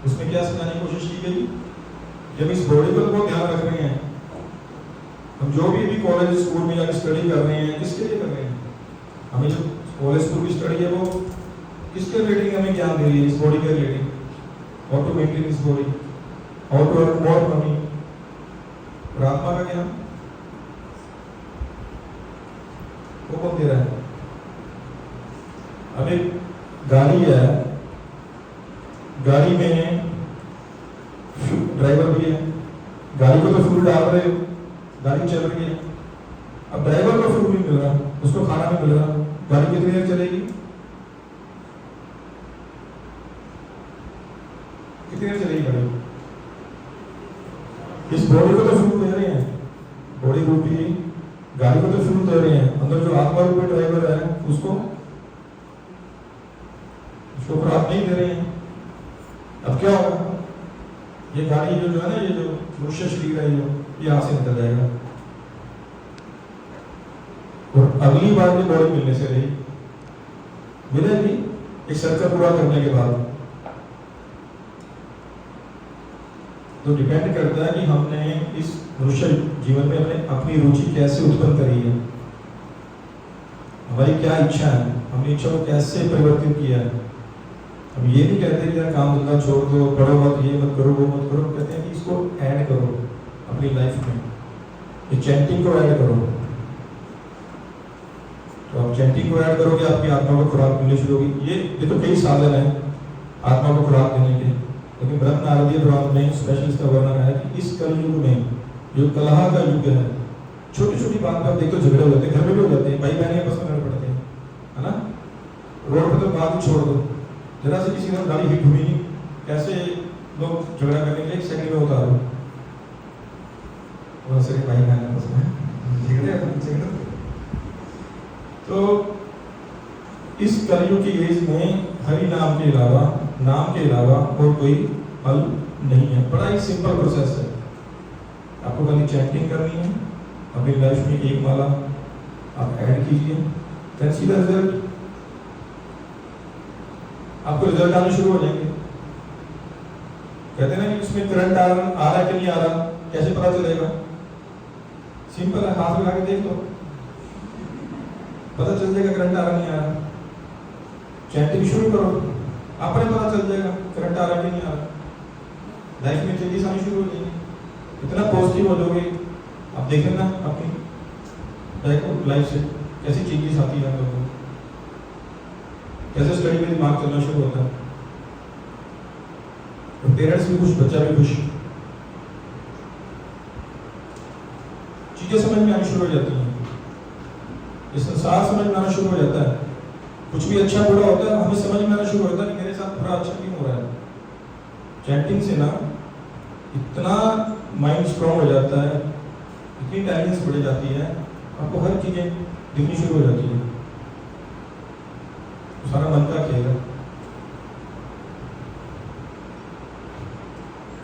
उसमें क्या समझाने की कोशिश की गई, जब इस बॉडी पर बहुत ध्यान रख रहे हैं, हम जो भी कॉलेज स्कूल में जाकर स्टडी कर रहे हैं, किसके लिए कर रहे हैं, हमें जो कॉलेज स्कूल की स्टडी है वो किसके रिलेटिंग हमें ज्ञान दे रही है, इस बॉडी के relating, how to maintain this body, how to earn more money. और आत्मा का ज्ञान वो कौन दे रहा है? अब एक गाड़ी है, गाड़ी में ड्राइवर भी है, गाड़ी को तो फ्यूल डाल रहे हो, गाड़ी चल रही है। अब ड्राइवर को फ्यूल नहीं मिल रहा, उसको खाना नहीं मिल रहा, गाड़ी कितनी देर चलेगी? कितनी देर चलेगी गाड़ी? इस बॉडी को तो फ्यूल दे रहे हैं, बॉडी रूपी गाड़ी को तो फ्यूल दे रहे हैं, अंदर जो आत्मा रूपी ड्राइवर है उसको आप नहीं दे रहे हैं। अब क्या होगा? ये गाड़ी जो है ना, ये जो मनुष्य शरीर है, ये यहाँ से निकल जाएगा और अगली बार की बॉडी मिलने से रही मिलेगी एक सर्कल पूरा करने के बाद। तो डिपेंड करता है कि हमने इस मनुष्य जीवन में अपनी रुचि कैसे उत्पन्न करी है, हमारी क्या इच्छा है, हमने इच्छा को कैसे परिवर्तित किया है। हम ये नहीं कहते कि यार काम धंधा छोड़ दो, पढ़ो मत, ये मत करो, वो मत करो। कहते हैं कि इसको ऐड करो अपनी लाइफ में, ये चैंटिंग को ऐड करो। तो आप चैंटिंग को ऐड करोगे, आपकी आत्मा को खुराक मिलनी शुरू होगी। ये तो कई साधन है आत्मा को खुराक देने के, लेकिन ब्रह्म नारदीय पुराण में स्पेशल इसका वर्णन है कि इस कलयुग में जो कलह का युग है, छोटी छोटी बात पर आप देखो झगड़े हो जाते हैं, घर में भी हो जाते हैं, भाई बहन आपस में लड़ पड़ते हैं, है ना। रोड पर तो बात छोड़ दो, जरा से किसी का गाड़ी हिट हुई नहीं, कैसे लोग झगड़ा करने के लिए 1 सेकंड में उतारो, वैसे भाई बहन आपस में झगड़े। तो इस कलयुग की एज में हरि नाम के अलावा और कोई हल नहीं है। बड़ा ही सिंपल प्रोसेस है, आपको खाली चैंटिंग करनी है, अपनी लाइफ में एक माला आप ऐड कीजिए, देन सी द रिजल्ट, आपको रिजल्ट आने शुरू हो जाएंगे। कहते हैं ना कि इसमें करंट आ रहा है कि नहीं आ रहा, कैसे पता चलेगा? सिंपल है, हाथ लगा के देख लो, पता चल जाएगा करंट आ रहा नहीं आ रहा। चैंटिंग शुरू करो, आपने पता चल जाएगा करंट आ रहा कि नहीं आ रहा। लाइफ में चेंजेस आनी शुरू हो जाएंगे, इतना पॉजिटिव हो जाओगे। आप देख लेना अपनी लाइफ से कैसी चेंजेस आती है, लोगों को कैसे स्टडी में दिमाग चलना शुरू होता है, तो पेरेंट्स भी खुश, बच्चा भी खुश, चीजें समझ में आनी शुरू हो जाती हैं, ये संसार समझ में आना शुरू हो जाता है। कुछ भी अच्छा बुरा होता है, हमें समझ में आना शुरू होता है कि मेरे साथ बुरा अच्छा क्यों हो रहा है। चैंटिंग से ना इतना माइंड स्ट्रॉन्ग हो जाता है, इतनी इंटेलिजेंस बढ़ जाती है, आपको हर चीजें दिखनी शुरू हो जाती है, तो सारा मन का खेल है।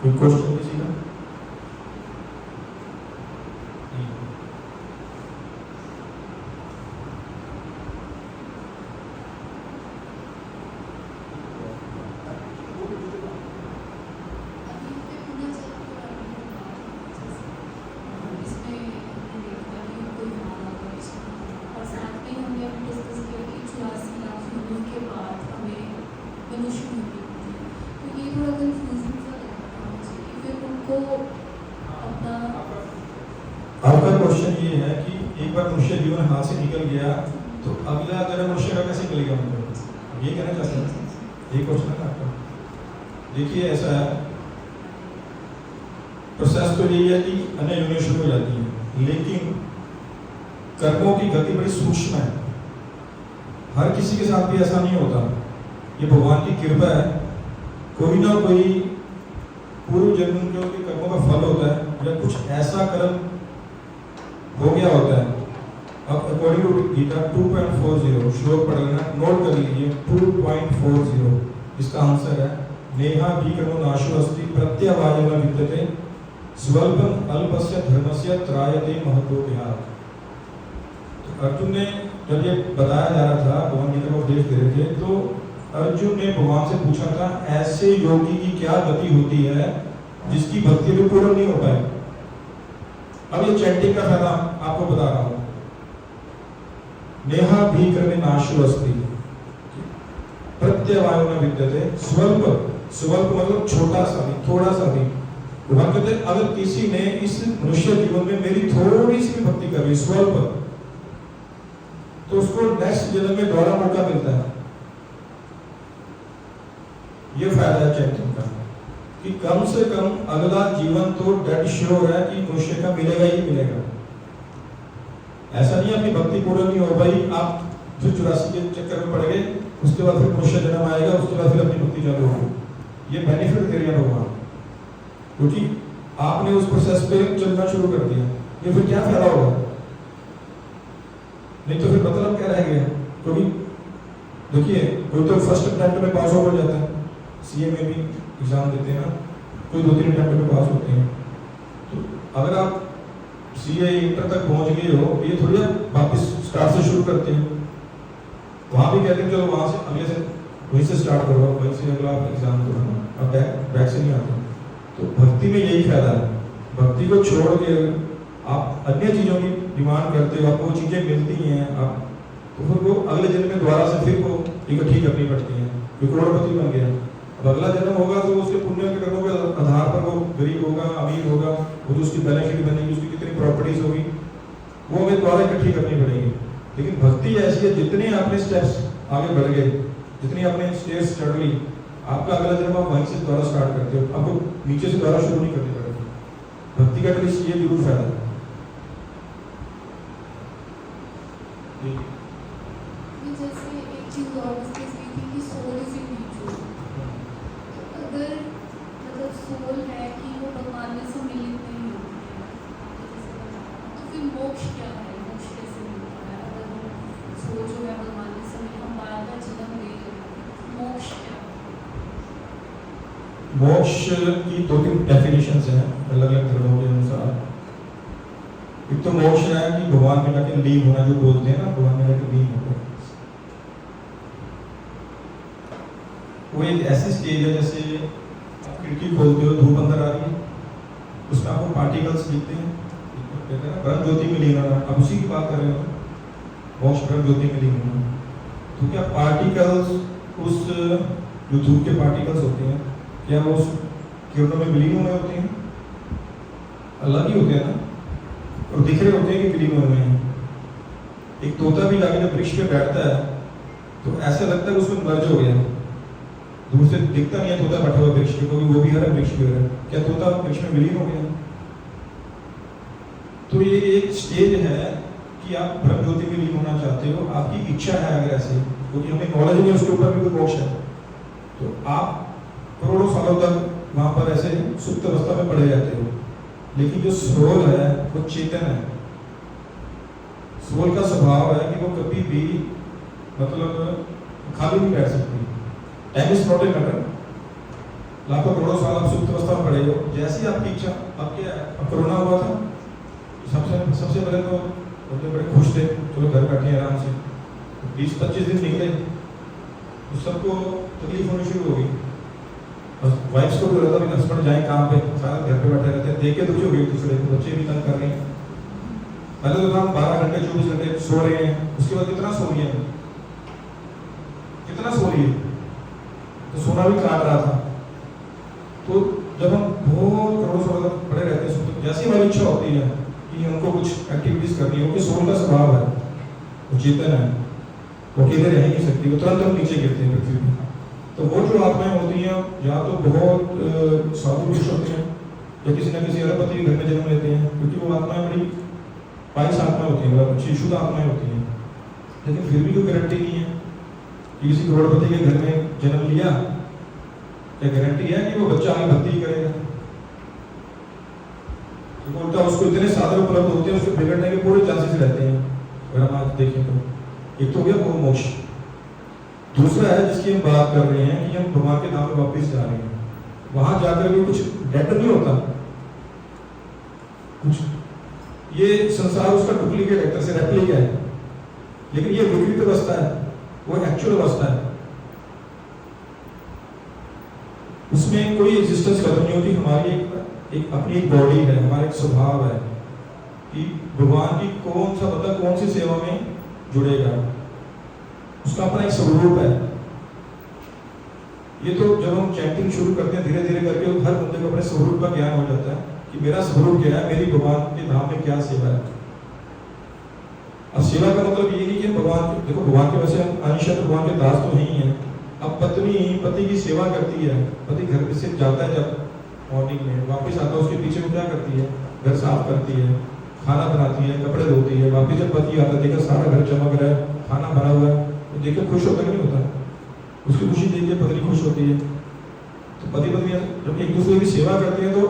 कोई क्वेश्चन किसी का? आपका क्वेश्चन ये है कि एक बार मनुष्य जीवन हाथ से निकल गया तो अगला जन्म मनुष्य का कैसे मिलेगा, मतलब ये कहना चाहते हैं, ये क्वेश्चन है आपका। देखिए ऐसा है, प्रोसेस तो यही है कि अन्य यूनिट शुरू हो जाती है, लेकिन कर्मों की गति बड़ी सूक्ष्म है, हर किसी के साथ भी ऐसा नहीं होता। ये भगवान की कृपा है, कोई ना कोई पूर्व जन्म के कर्मों का फल होता है या कुछ ऐसा कर्म हो गया होता है। अब अकॉर्डिंग टू गीता 2.40 श्लोक पढ़ लेना, नोट कर लीजिए 2.40, इसका आंसर है नेहा भीकर्मो नाशो अस्ति प्रत्यवायो न विद्यते स्वल्पम अल्पस्य धर्मस्य त्रायते महतो विहार। तो अर्जुन ने जब ये बताया जा रहा था, भगवान गीता को उपदेश दे रहे थे, तो अर्जुन ने भगवान से पूछा था ऐसे योगी की क्या गति होती है जिसकी भक्ति भी पूर्ण नहीं हो पाए। अब ये चैंटिंग का फायदा आपको बता रहा हूं। नेहा भीकर्मे नाशो अस्ति प्रत्यवायो न विद्यते स्वल्प, स्वल्प मतलब छोटा सा भी, थोड़ा सा भी। भगवान कहते अगर किसी ने इस मनुष्य जीवन में मेरी थोड़ी सी भी भक्ति कर ली, स्वल्प, तो उसको नेक्स्ट जन्म में दोबारा मौका मिलता है। ये फायदा है चैंटिंग का कि कम से कम अगला जीवन तो डेड श्योर है कि मनुष्य का मिलेगा ही मिलेगा। ऐसा नहीं है अपनी भक्ति पूर्ण नहीं हो पाई, आप फिर 84 के चक्कर में पड़ गए, उसके बाद फिर मनुष्य जन्म आएगा, उसके बाद फिर अपनी भक्ति चालू होगी। ये बेनिफिट दे रहे हैं भगवान, क्योंकि आपने उस प्रोसेस पे चलना शुरू कर दिया। ये फिर क्या फायदा होगा? नहीं तो फिर मतलब क्या रह गया? क्योंकि देखिए कोई तो फर्स्ट अटेम्प्ट में पास हो जाता है, सीए में भी एग्जाम देते हैं ना, कोई 2-3 अटेम्प्ट में पास होते हैं। तो अगर आप सीए इंटर तक पहुंच गए हो, ये थोड़ी आप वापस स्टार्ट से शुरू करते हैं। वहाँ भी कहते हैं चलो वहाँ से अगले से वहीं से स्टार्ट करो, वहीं से अगला आप एग्जाम दो, अब बैक से नहीं आता। तो भक्ति में यही फायदा है, भक्ति को छोड़ के आप अन्य चीज़ों की डिमांड करते हो, आपको वो चीज़ें मिलती हैं, आप तो फिर वो अगले जन्म में दोबारा से फिर वो इकट्ठी करनी पड़ती हैं। कोई करोड़पति बन गया, अब अगला जन्म होगा तो उसके पुण्य के कर्मों के आधार पर वो गरीब होगा, अमीर होगा, वो जो उसकी बैलेंस शीट बनेगी, उसकी कितनी प्रॉपर्टीज होगी, वो हमें दोबारा इकट्ठी करनी पड़ेगी। लेकिन भक्ति ऐसी है, जितने आपने स्टेप्स आगे बढ़ गए, जितनी आपने स्टेज चढ़ ली, आपका अगला जन्म आप वहीं से दोबारा स्टार्ट करते हो, आपको नीचे से दोबारा शुरू नहीं करनी पड़ेगी। भक्ति का एटलीस्ट ये जरूर फायदा है। जैसे एक चीज और डिस्कस की थी कि सोल इज इंडिविजुअल। अगर मतलब सोल है कि वो भगवान में सम्मिलित नहीं होती है, तो फिर मोक्ष क्या है? मोक्ष कैसे मिलता है? अगर वो सोल जो है भगवान में सम्मिलित, हम बार बार जन्म ले रहे हैं, मोक्ष क्या है? मोक्ष की 2-3 डेफिनेशंस हैं अलग अलग धर्मों के अनुसार। एक तो मोक्ष है कि भगवान में जाके लीन होना, जो बोलते हैं ना भगवान में जाके लीन होना, वो एक ऐसी स्टेज है जैसे आप खिड़की खोलते हो, धूप अंदर आ रही है, उसमें आपको पार्टिकल्स दिखते हैं, कहते हैं ब्रह्म ज्योति में लीन होना। आप उसी की बात कर रहे हो, मोक्ष ब्रह्म ज्योति में लीन होना। तो क्या पार्टिकल्स उस जो धूप के पार्टिकल्स होते हैं, क्या वो उस किरणों में विलीन हुए होते हैं? अलग ही होते हैं ना, और दिख रहे होते हैं कि विलीन हुए हैं। एक तोता भी जाके जब वृक्ष पे बैठता है तो ऐसा लगता है कि उसमें मर्ज हो गया, दूर से दिखता नहीं है तोता बैठा हुआ वृक्ष पे, क्योंकि वो भी हर वृक्ष पे है। क्या तोता वृक्ष में विलीन हो गया? तो ये एक स्टेज है कि आप ब्रह्म ज्योति में विलीन होना चाहते हो, आपकी इच्छा है अगर ऐसे, क्योंकि हमें नॉलेज नहीं है उसके ऊपर भी कोई मोक्ष है, तो आप करोड़ों सालों तक वहां पर ऐसे सुप्त अवस्था में पड़े रहते हो। लेकिन जो सोल है वो चेतन है। सोल का स्वभाव है कि वो कभी भी मतलब खाली नहीं बैठ सकती। Time is not a matter. लाखों करोड़ों साल आप सुप्त अवस्था में पड़े हो, जैसी आपकी इच्छा। आपके अब कोरोना हुआ था, सबसे पहले तो बड़े खुश थे, चलो घर बैठे आराम से। 20-25 दिन निकले तो सबको तकलीफ होनी शुरू हो गई। वाइफ्स को भी लगा था हस्बैंड जाए काम पे, सारा घर पे बैठे रहते हैं, देख के दुखी हो गई दूसरे को, बच्चे भी तंग कर रहे हैं। पहले तो हम 12 घंटे 24 घंटे सो रहे हैं, उसके बाद कितना सो रही है, कितना सो रही है, तो सोना भी काट रहा था। तो जब हम बहुत करोड़ों साल तक पड़े रहते हैं, तो जैसी हमारी इच्छा होती है कि हमको कुछ एक्टिविटीज करनी है, क्योंकि सोल का स्वभाव है, वो चेतन है, वो अकेले रह नहीं सकती, वो तुरंत हम नीचे गिरते हैं पृथ्वी पर। तो वो जो आत्माएं होती हैं, या तो बहुत साधु पुरुष होते हैं, या किसी न किसी अरबपति के घर में जन्म लेते हैं, क्योंकि वो आत्माएं बड़ी पाइस आत्माएं होती हैं, अच्छी शुद्ध आत्माएं होती हैं। लेकिन फिर भी कोई गारंटी नहीं है कि किसी करोड़पति के घर में जन्म लिया, क्या गारंटी है कि वो बच्चा आगे भक्ति करेगा? तो उल्टा उसको इतने साधन उपलब्ध होते हैं, उसके बिगड़ने के पूरे चांसेस रहते हैं। अगर हम आज देखें तो एक तो हो गया वो मोक्ष। दूसरा है जिसकी हम बात कर रहे हैं कि हम भगवान के नाम में वापस जा रहे हैं, वहां जाकर भी कुछ डेट नहीं होता कुछ, ये संसार उसका डुप्लीकेट है, तरह से रेप्लिका है, लेकिन ये विकृत अवस्था है, वो एक्चुअल अवस्था है, उसमें कोई एग्जिस्टेंस खत्म नहीं होती। हमारी एक अपनी एक बॉडी है, हमारा एक स्वभाव है कि भगवान की कौन सा बंदा कौन सी सेवा में जुड़ेगा, उसका अपना एक स्वरूप है। ये तो जब हम चैंटिंग शुरू करते हैं, धीरे धीरे करके हर बंदे को अपने स्वरूप का ज्ञान हो जाता है कि मेरा स्वरूप क्या है, मेरी भगवान के धाम में क्या सेवा है। अब सेवा का मतलब ये नहीं कि भगवान देखो भगवान के वैसे अंश है तो भगवान के दास तो नहीं है। अब पत्नी पति की सेवा करती है, पति घर से जाता है जब मॉर्निंग में, वापस आता है उसके पीछे वो क्या करती है, घर साफ करती है, खाना बनाती है, कपड़े धोती है। वापस जब पति आता है देखा सारा घर चमक रहा है, खाना बना हुआ है, तो देख के खुश होता नहीं होता, उसकी खुशी देख के पत्नी खुश होती है। तो पति पत्नी जब एक दूसरे की सेवा करते हैं तो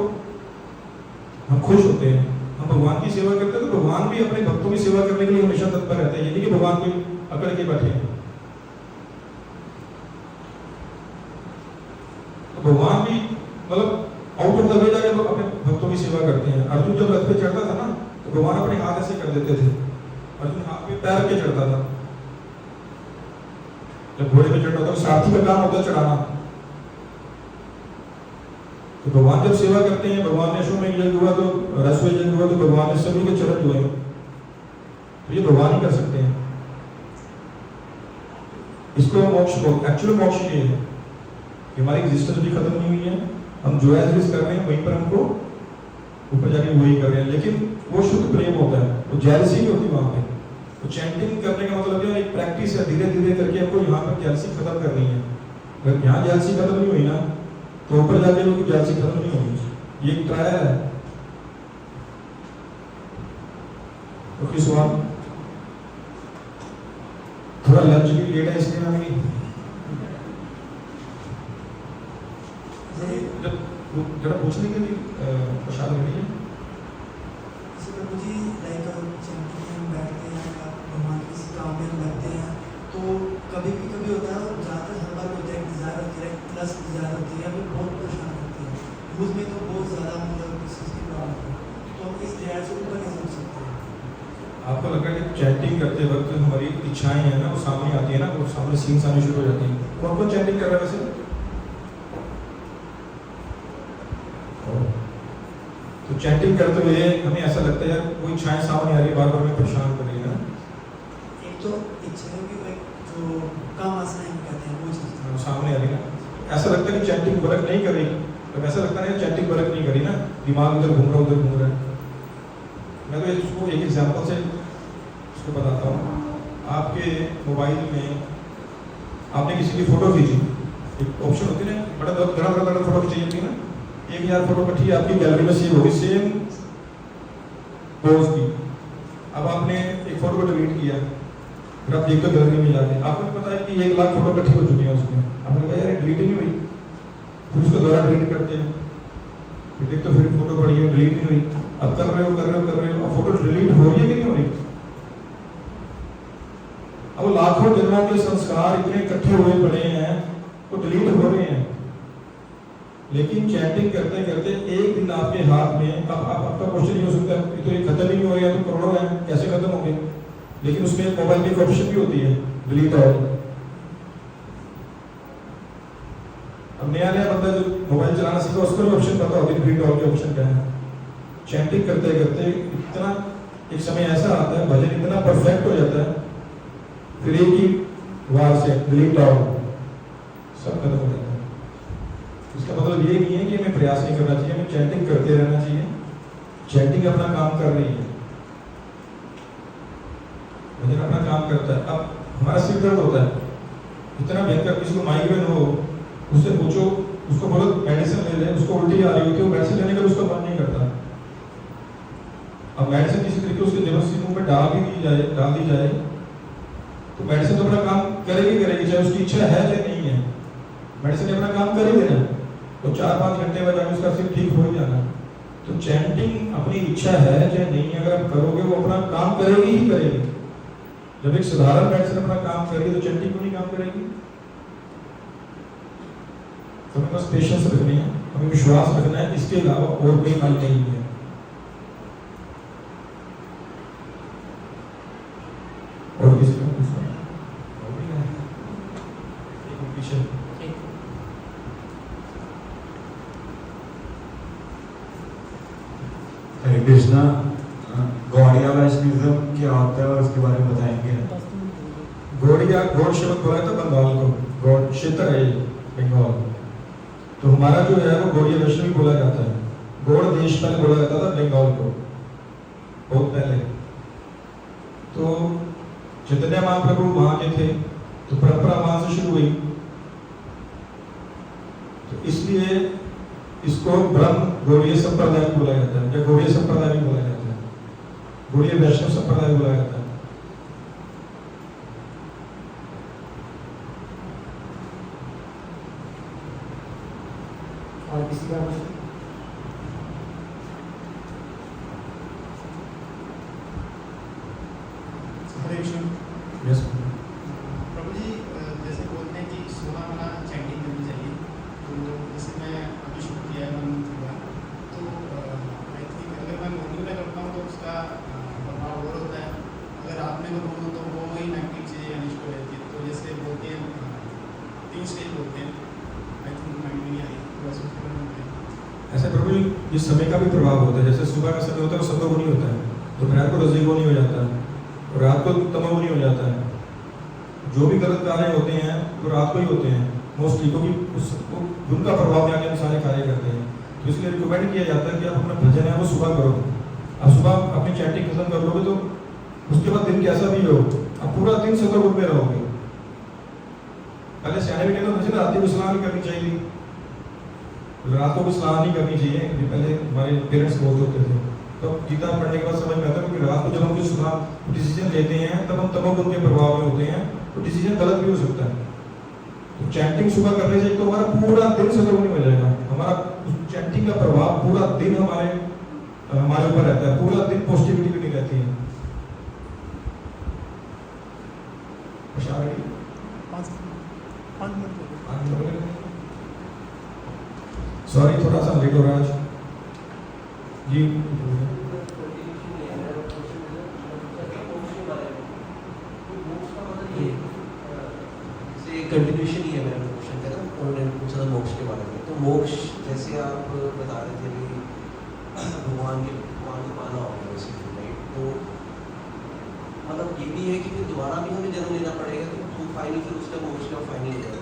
हम खुश होते हैं। हम भगवान की सेवा करते हैं तो भगवान भी अपने भक्तों की सेवा करने के लिए हमेशा तत्पर रहते हैं, ये नहीं कि भगवान कोई अकड़ के बैठे हैं। तो भगवान भी मतलब आउट ऑफ द वे जाके अपने भक्तों की सेवा करते हैं। अर्जुन जब रथ पे चढ़ता था ना तो भगवान अपने हाथ ऐसे कर देते थे, अर्जुन हाथ पे पैर के चढ़ता था। जब घोड़े पे चढ़ता था सारथी का काम होता है चढ़ाना। तो भगवान जब सेवा करते हैं, भगवान ने अश्वमेध यज्ञ हुआ तो रसोई यज्ञ हुआ तो भगवान ने सभी के चरण धोए, तो ये भगवान ही कर सकते हैं। इसको मोक्ष बोलते हैं। एक्चुअली मोक्ष ये है कि हमारी एग्जिस्टेंस भी खत्म नहीं हुई है, हम जो एग्जिस्ट कर रहे हैं वहीं पर हमको ऊपर जाके वही कर रहे हैं, लेकिन वो शुद्ध प्रेम होता है, वो जेलसी नहीं होती वहां पे। तो चैंटिंग करने का मतलब ये एक प्रैक्टिस है, धीरे धीरे करके हमको यहाँ पर जेलसी खत्म करनी है। अगर यहाँ जेलसी खत्म नहीं हुई ना तो ऊपर जाके लोग जेलसी खत्म नहीं होगी। ये एक ट्रायल है। तो किस बात थोड़ा लंच भी लेट है इसलिए हमें जरा पूछने के लिए प्रसाद मिली है। प्रभु जी लाइक चैंटिंग में बैठते हैं या भगवान किसी काम में लगते हैं तो कभी होता है और ज़्यादातर हर बार होता है डिज़ायर होती है, प्लस डिज़ायर होती है, हमें बहुत परेशान करती है। यूज़ में तो बहुत ज़्यादा मतलब इस चीज़ की प्रॉब्लम है, तो इस डिज़ायर से ऊपर नहीं समझ सकते। आपको लग रहा है कि चैंटिंग करते वक्त हमारी इच्छाएं हैं ना वो सामने आती है ना, वो सामने सीन्स आने शुरू हो जाती हैं। कौन कौन चैंटिंग कर रहा है वैसे? तो चैंटिंग करते हुए हमें ऐसा लगता है यार कोई इच्छाएं सामने आ रही है, बार बार हमें परेशान कर रही है ना। एक तो इच्छाएं की जो काम आसना कहते हैं वो चीज़ सामने आ रही है ना, ऐसा लगता है कि चैंटिंग वर्क नहीं कर रही, तो ऐसा लगता है चैंटिंग वर्क नहीं करी ना, दिमाग उधर घूम रहा उधर घूम रहा है। मैं तो इसको एक एग्जांपल से इसको बताता हूँ। आपके मोबाइल में आपने किसी की फोटो खींची, एक ऑप्शन होती है ना, बड़ा फोटो खींची जाती है ना, 1000 फोटो इकट्ठी आपकी गैलरी में सेव होगी सेम पोज की। अब आपने एक फोटो को डिलीट किया, फिर आप देखते हो गैलरी में जाके आपको पता है कि 1 लाख फोटो इकट्ठी हो चुकी है उसमें। आपने कहा यार डिलीट ही नहीं हुई, फिर उसको दोबारा डिलीट करते हैं, फिर देखते हो फिर फोटो पड़ी है डिलीट नहीं हुई। अब कर रहे हो और फोटो डिलीट हो रही है कि नहीं हो रही? अब लाखों जन्मों के संस्कार इतने इकट्ठे हुए पड़े हैं वो डिलीट हो रहे हैं। लेकिन चैंटिंग करते करते एक दिन आपके हाथ में आपका क्वेश्चन ये हो सकता है तो ये खत्म ही नहीं हो रहा है, तो करोड़ों हैं कैसे खत्म होंगे? लेकिन उसमें मोबाइल में एक ऑप्शन भी होती है डिलीट ऑल। अब नया बंदा जो मोबाइल चलाना सीखा उसको भी ऑप्शन पता होती है डिलीट ऑल के ऑप्शन क्या है। चैंटिंग करते करते इतना एक समय ऐसा आता है भजन इतना परफेक्ट हो जाता है, फिर एक ही वार से डिलीट ऑल सब खत्म हो जाता है। इसका मतलब ये नहीं है कि हमें प्रयास नहीं करना चाहिए, हमें चैंटिंग करते रहना चाहिए। चैंटिंग अपना काम कर रही है, भजन अपना काम करता है। अब हमारा सिर दर्द होता है इतना भयंकर, किसी को माइग्रेन हो उससे पूछो, उसको बोलो मेडिसिन ले ले, उसको उल्टी आ रही होती है, वो मेडिसिन लेने का उसका मन नहीं करता। अब मेडिसिन किसी तरीके उसके जबरदस्ती मुंह में डाल दी जाए तो मेडिसिन तो अपना काम करेगी, चाहे उसकी इच्छा है चाहे नहीं है, मेडिसिन ने अपना काम कर ही देना, तो 4-5 घंटे बाद जाके उसका सिर ठीक हो ही जाना। तो चैंटिंग अपनी इच्छा है चाहे नहीं, अगर आप करोगे वो अपना काम करेगी ही करेगी। जब एक साधारण मेडिसिन अपना काम करेगी तो चैंटिंग क्यों नहीं काम करेगी? तो हमें बस पेशेंस रखनी है, हमें विश्वास रखना है, इसके अलावा और कोई हल नहीं है। और किसी को हरे कृष्णा, गौड़िया वैष्णविज्म क्या होता है और उसके बारे में बताएंगे? गौड़िया गौड़ शब्द बोला था बंगाल को, गौड़ क्षेत्र है बंगाल, तो हमारा जो है वो गौड़िया वैष्णवी बोला जाता है। गौड़ देश पहले बोला जाता था बंगाल को बहुत पहले। तो चैतन्य महाप्रभु वहां के थे, तो परंपरा वहां से शुरू हुई। तो इसलिए इसको ब्रह्म गौड़ीय संप्रदाय भी बोला जाता है, या गौड़ीय संप्रदाय भी बोला जाता है, गौड़ीय वैष्णव संप्रदाय बोला जाता है। और किसी का प्रश्न? हरे कृष्ण। यस प्रभु जी, जैसे बोलते हैं कि 16 मना चैंटिंग करनी चाहिए, तो जैसे मैं अभी शुरू किया है मंथ हुआ, तो आई थिंक अगर मैं मॉर्निंग में करता हूँ तो उसका प्रभाव और होता है, अगर रात में करूँ तो वो वही नेगेटिव चीज़ें आनी शुरू हो जाती है। तो जैसे बोलते हैं 3 स्टेज बोलते हैं, आई थिंक माइंड में नहीं आई, तो वैसे उसके बारे में ऐसे प्रभु जी इस समय का भी प्रभाव होता है। जैसे सुबह का समय होता है वो सतोगुणी होता है, दोपहर को रजोगुणी हो जाता है, और रात को तमोगुणी हो जाता है। जो भी गलत कार्य होते हैं वो रात को ही होते हैं मोस्टली, क्योंकि उनका प्रभाव में आके हम सारे कार्य करते हैं। तो इसलिए रिकमेंड किया जाता है कि आप अपना भजन है वो सुबह करो। आप सुबह अपनी चैंटिंग खत्म कर लोगे तो उसके बाद दिन कैसा भी हो आप पूरा दिन सतोगुण में रहोगे। पहले सियाने भी कहते मुझे रात को स्नान नहीं करनी चाहिए, रात को भी स्नान नहीं करनी चाहिए, पहले हमारे पेरेंट्स बहुत होते थे। तो गीता पढ़ने के बाद समझ में आता है कि रात को जब हम कुछ डिसीजन लेते हैं तब हम तमोगुण के प्रभाव में होते हैं, तो डिसीजन गलत भी हो सकता है। तो चैंटिंग सुबह करने से तो हमारा पूरा दिन सतोगुणी हो जाएगा। हमारा चैंटिंग का प्रभाव पूरा दिन हमारे ऊपर रहता है, पूरा दिन पॉजिटिविटी बनी रहती है। 5 मिनट सॉरी थोड़ा सा लेट हो रहा है आज जी। कंटिन्यूशन ही है मेरा क्वेश्चन का ना, उन्होंने पूछा था मोक्ष के बारे में। तो मोक्ष जैसे आप बता रहे थे कि भगवान के पाना होगा बेसिकली, राइट? तो मतलब ये भी है कि फिर दोबारा भी हमें जन्म लेना पड़ेगा, तो फाइनल फिर उसका मोक्ष का फाइनल हो जाएगा।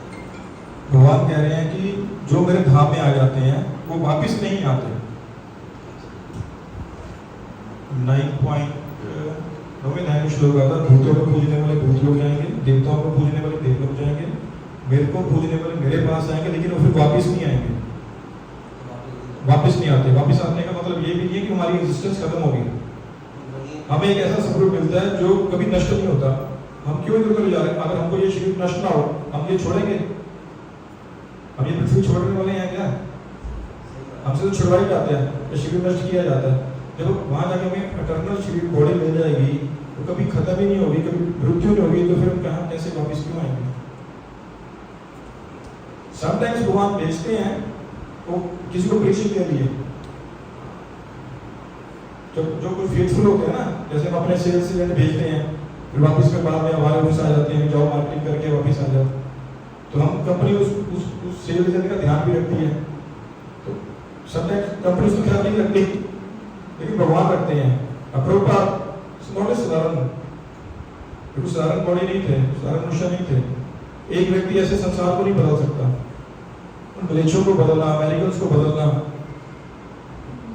भगवान कह रहे हैं कि जो मेरे धाम में आ जाते हैं वो वापिस नहीं आते। 9.9वें अध्याय में श्लोक आता है, भूतों को पूजने वाले भूत लोग जाएंगे, देवताओं को पूजने वाले देव लोग जाएंगे, मेरे को पूजने वाले मेरे पास आएंगे, लेकिन वो फिर वापिस नहीं आएंगे, वापिस नहीं आते। वापिस आने का मतलब ये भी नहीं है कि हमारी एग्जिस्टेंस खत्म होगी। हमें एक ऐसा स्वरूप मिलता है जो कभी नष्ट नहीं होता। हम क्यों इधर उधर जा रहे हैं? अगर हमको ये शरीर नष्ट ना हो हम ये छोड़ेंगे? हम ये पृथ्वी छोड़ने वाले हैं क्या? हमसे तो छुड़वाई जाते हैं, ये शरीर नष्ट किया जाता है। जब वहां जाके हमें अटर्नल शरीर बॉडी मिल जाएगी तो कभी खत्म ही नहीं होगी, कभी मृत्यु नहीं होगी, तो फिर हम कहाँ कैसे वापिस क्यों आएंगे? समटाइम्स भगवान भेजते हैं वो किसी को परीक्षित के लिए, जो कुछ फेथफुल होते हैं ना, जैसे हम अपने सेल्स एजेंट भेजते हैं फिर वापस में बाद में हमारे ऑफिस आ जाते हैं, जाओ मार्केटिंग करके वापस आ जाओ, तो हम कंपनी उस सेल्स एजेंट का ध्यान भी रखती है। तो समटाइम्स कंपनी उसका ख्याल नहीं रखती, लेकिन भगवान रखते हैं। अप्रोपार साधारण साधारण बॉडी नहीं थे, साधारण मनुष्य नहीं थे। एक व्यक्ति ऐसे संसार को नहीं बदल सकता। उन ग्लेशियरों को बदलना, अमेरिकन्स को बदलना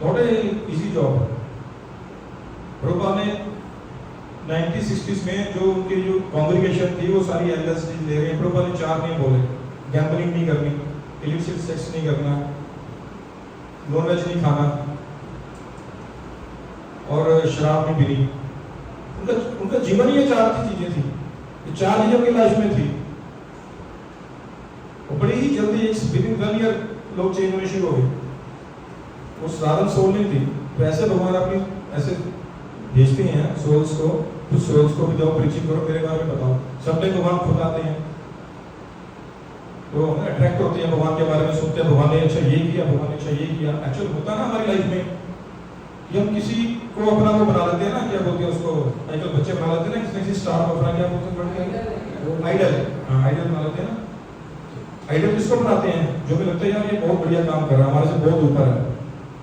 not a easy job. Prabhupada ने 1960s में जो उनकी जो कांग्रीगेशन थी वो सारी एलएसडी ले रहे हैं। प्रभुपाद ने 4 नियम बोले, गैम्बलिंग नहीं करनी, इलिसिट सेक्स नहीं करना, नॉन वेज नहीं खाना और शराब नहीं पीनी। उनका जीवन ही ये 4 चीजें थी, ये 4 चीजें उनकी लाइफ में थी। और बड़ी ही जल्दी विदिन 1 ईयर लोग चेंज होने शुरू हो गए। वो साधारण सोल नहीं थी। तो ऐसे भगवान अपनी ऐसे भेजते हैं सोल्स को, कुछ सोल्स को भी जाओ प्रीचिंग करो, मेरे बारे में बताओ। सबने भगवान खुद आते हैं, तो अट्रैक्ट होते हैं भगवान के बारे में, सुनते हैं भगवान ने अच्छा ये किया, भगवान ने अच्छा ये किया। एक्चुअल होता है ना हमारी लाइफ में कि हम किसी को अपना वो बना लेते हैं ना, क्या बोलते हैं उसको, आजकल बच्चे बना लेते हैं ना, किसी स्टार को अपना, क्या बोलते हैं, आइडल। हाँ, आइडल बना लेते हैं ना। आइडल किसको बनाते हैं? जो भी लगता है यार ये बहुत बढ़िया काम कर रहा है, हमारे से बहुत ऊपर है,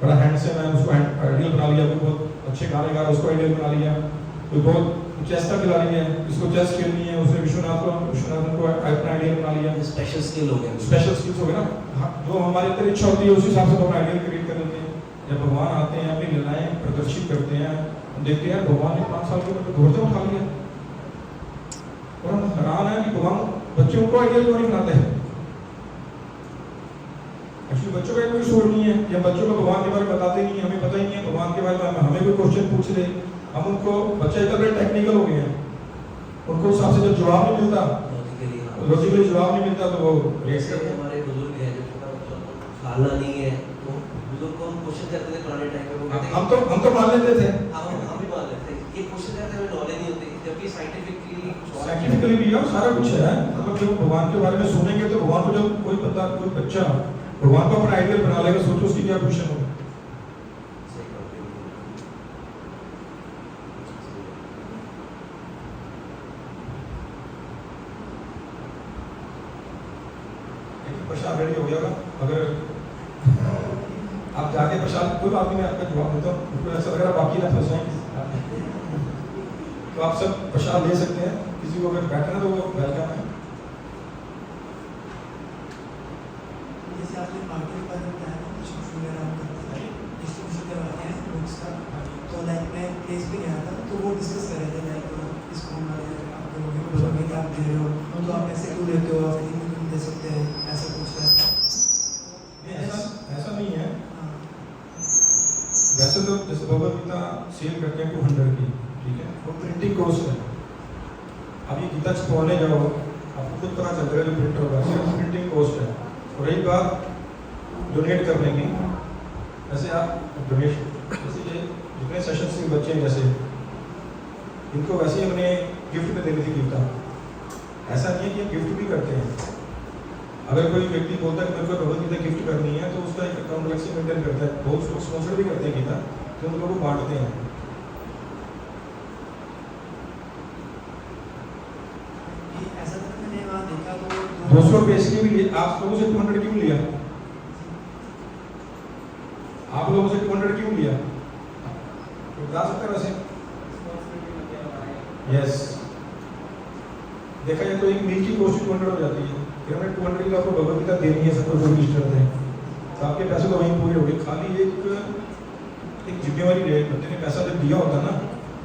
बड़ा हैंडसम है, उसको आइडल बना लिया। कोई बहुत अच्छे गाने गा रहा है, उसको आइडल बना लिया। कोई बहुत चेस का खिलाड़ी है, इसको चेस खेलनी है, उसने विश्वनाथन को अपना आइडियल बना लिया। स्पेशल स्किल हो गया, स्पेशल स्किल्स हो गए ना। जो हमारे अंदर इच्छा होती है उस हिसाब से हम अपना आइडियल क्रिएट कर लेते हैं। जब भगवान आते हैं, अपनी लीलाएं प्रदर्शित करते हैं, हम देखते हैं भगवान ने 5 साल के ऊपर घोड़े उठा लिया, और हम हैरान हैं कि भगवान बच्चों को आइडियल क्यों नहीं बनाते हैं। एक्चुअली बच्चों का कोई शोर नहीं है कि हम बच्चों को भगवान के बारे में बताते नहीं, हमें पता ही नहीं है भगवान के बारे में। हमें कोई क्वेश्चन पूछ ले, हम उनको, बच्चे इतने टेक्निकल हो गए हैं, उनको हिसाब से जब जवाब नहीं मिलता, लॉजिकली जवाब नहीं मिलता तो वो जैसे हमारे बुजुर्ग हैं जो छोटा बच्चा खाना नहीं है तो बुजुर्ग को हम क्वेश्चन करते थे पुराने टाइम पे, वो कहते हम तो मान लेते थे, हम भी मान लेते थे, ये क्वेश्चन करते हमें नॉलेज नहीं होती, जबकि साइंटिफिकली भी है, सारा कुछ है। मतलब जब भगवान के बारे में सुनेंगे तो भगवान को, जब कोई बंदा, कोई बच्चा भगवान को अपना आइडियल बना लेगा, सोचो उसकी क्या पोजीशन होगी। प्रसाद रेडी हो गया होगा, अगर आप जाके प्रसाद, कोई बात नहीं, मैं आपका जवाब देता हूँ, ऐसा लग रहा बाकी ना फंस जाएंगे तो आप सब प्रसाद ले सकते हैं। किसी को अगर बैठना तो वो वेलकम है। जैसे आपने पार्टी के बारे में बताया ना, डिस्ट्रीब्यूशन वगैरह आप करते हैं, डिस्ट्रीब्यूशन करवाते हैं बुक्स का, तो लाइक मैं प्लेस पे गया था तो वो डिस्कस कर रहे थे लाइक इसको हमारे आप लोगों को बोलोगे कि आप दे रहे हो तो आप ऐसे क्यों लेते हो, आप फ्री में क्यों दे सकते हैं, ऐसा कुछ ऐसा नहीं है। वैसे तो जैसे भगवद गीता सेल करते हैं 200 की, ठीक है, वो प्रिंटिंग कॉस्ट है। अब ये गीता छपवाने जाओ, आपको खुद पता चल जाएगा जो प्रिंट होगा, सिर्फ प्रिंटिंग कॉस्ट है। और रही बात डोनेट करने की, जैसे आप डोनेशन, जैसे ये जितने सेशंस के बच्चे हैं, जैसे इनको वैसे ही हमने गिफ्ट में देनी थी गीता, ऐसा नहीं है कि गिफ्ट भी करते हैं। अगर कोई व्यक्ति बोलता है कि मेरे को भगवद गीता गिफ्ट करनी है तो उसका एक अकाउंट अलग से मेंटेन करता है, बहुत लोग स्पॉन्सर भी करते हैं गीता, तो उन लोगों को बांटते हैं। ऐसा तो मैंने वहाँ देखा तो 200 रुपये इसलिए भी लिए, आप लोगों से 200 क्यों लिया? आप लोगों से 200 क्यों लिया? बता सकते हैं वैसे? यस, देखा जाए तो एक मील की कॉस्ट 200 हो जाती है, फिर हमें 200 की आपको भगवद गीता देनी है, सबको जो रजिस्टर है, तो आपके पैसे तो वहीं पूरे हो गए। खाली एक जिम्मेवारी ले, बंदे ने पैसा जब दिया होता है ना,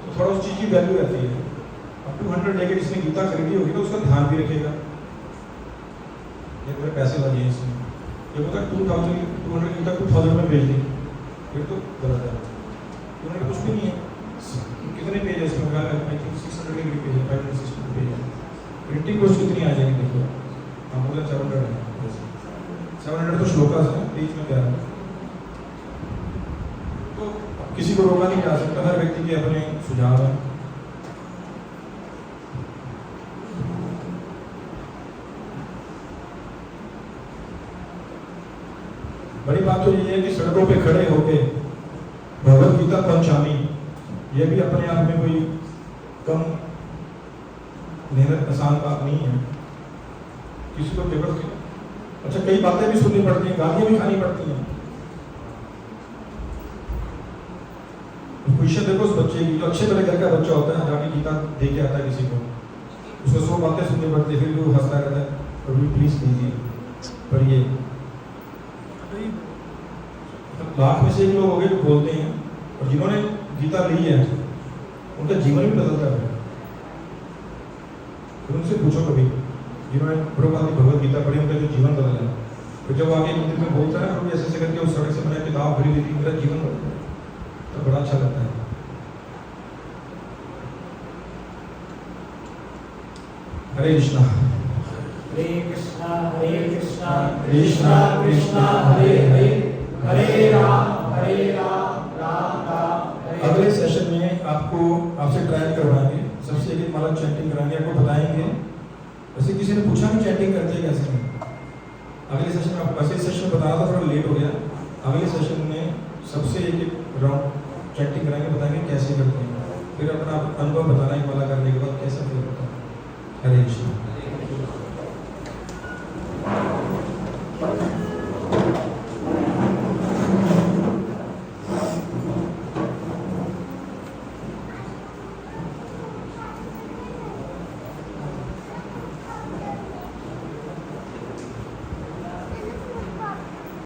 तो थोड़ा उस चीज़ की वैल्यू रहती है। अब 200 लेके जिसने गीता खरीदी होगी तो उसका ध्यान भी रखेगा, ये मेरे पैसे लगे हैं इसमें, ये बोलता 200 गीता 2000 में भेज दी, फिर तो गलत है। 200 कुछ भी नहीं है। कितने पेज है इसमें? आई थिंक 600 के पेज है, 560 पेज है। प्रिंटिंग कॉस्ट कितनी आ जाएगी देखो, हम बोले 700 है, 700 तो श्लोकास है, पेज में क्या है। तो किसी को रोका नहीं जा सकता, हर व्यक्ति के अपने सुझाव हैं। बड़ी बात तो ये है कि सड़कों पे खड़े होके भगवद गीता पंचामी, ये भी अपने आप में कोई कम मेहनत आसान बात नहीं है। किसी को जबरदस्ती, अच्छा कई बातें भी सुननी पड़ती हैं, गालियां भी खानी पड़ती हैं। पोजीशन देखो उस बच्चे की, जो अच्छे भले घर का बच्चा होता है, जाके गीता दे के आता है किसी को, उसको 100 बातें सुननी पड़ती है, फिर भी वो हंसता रहता है, प्रभु प्लीज दीजिए। पर ये लाख में से एक लोग हो गए जो बोलते हैं, और जिन्होंने गीता ली है उनका जीवन भी बदलता है। फिर उनसे पूछो कभी, जिन्होंने प्रभुपाद की भगवद गीता पढ़ी, उनका जो जीवन बदला है, फिर जब आगे मंदिर में बोलता है प्रभु ऐसे ऐसे करके उस सड़क से मैंने किताब खरीदी थी, मेरा जीवन बदल गया, तो बड़ा अच्छा लगता है। हरे कृष्णा हरे कृष्णा हरे कृष्णा कृष्णा कृष्णा हरे हरे हरे राम राम राम। अगले सेशन में आपसे ट्रायल करवाएंगे, सबसे एक माला चैंटिंग कराएंगे, आपको बताएंगे। वैसे किसी ने पूछा कि चैंटिंग करते हैं कैसे में, अगले सेशन में आपको, वैसे सेशन में बताना था, थोड़ा लेट हो गया। अगले सेशन में सबसे एक राउंड चैंटिंग कराएंगे, बताएंगे कैसे करते हैं, फिर अपना अनुभव बताना है माला करने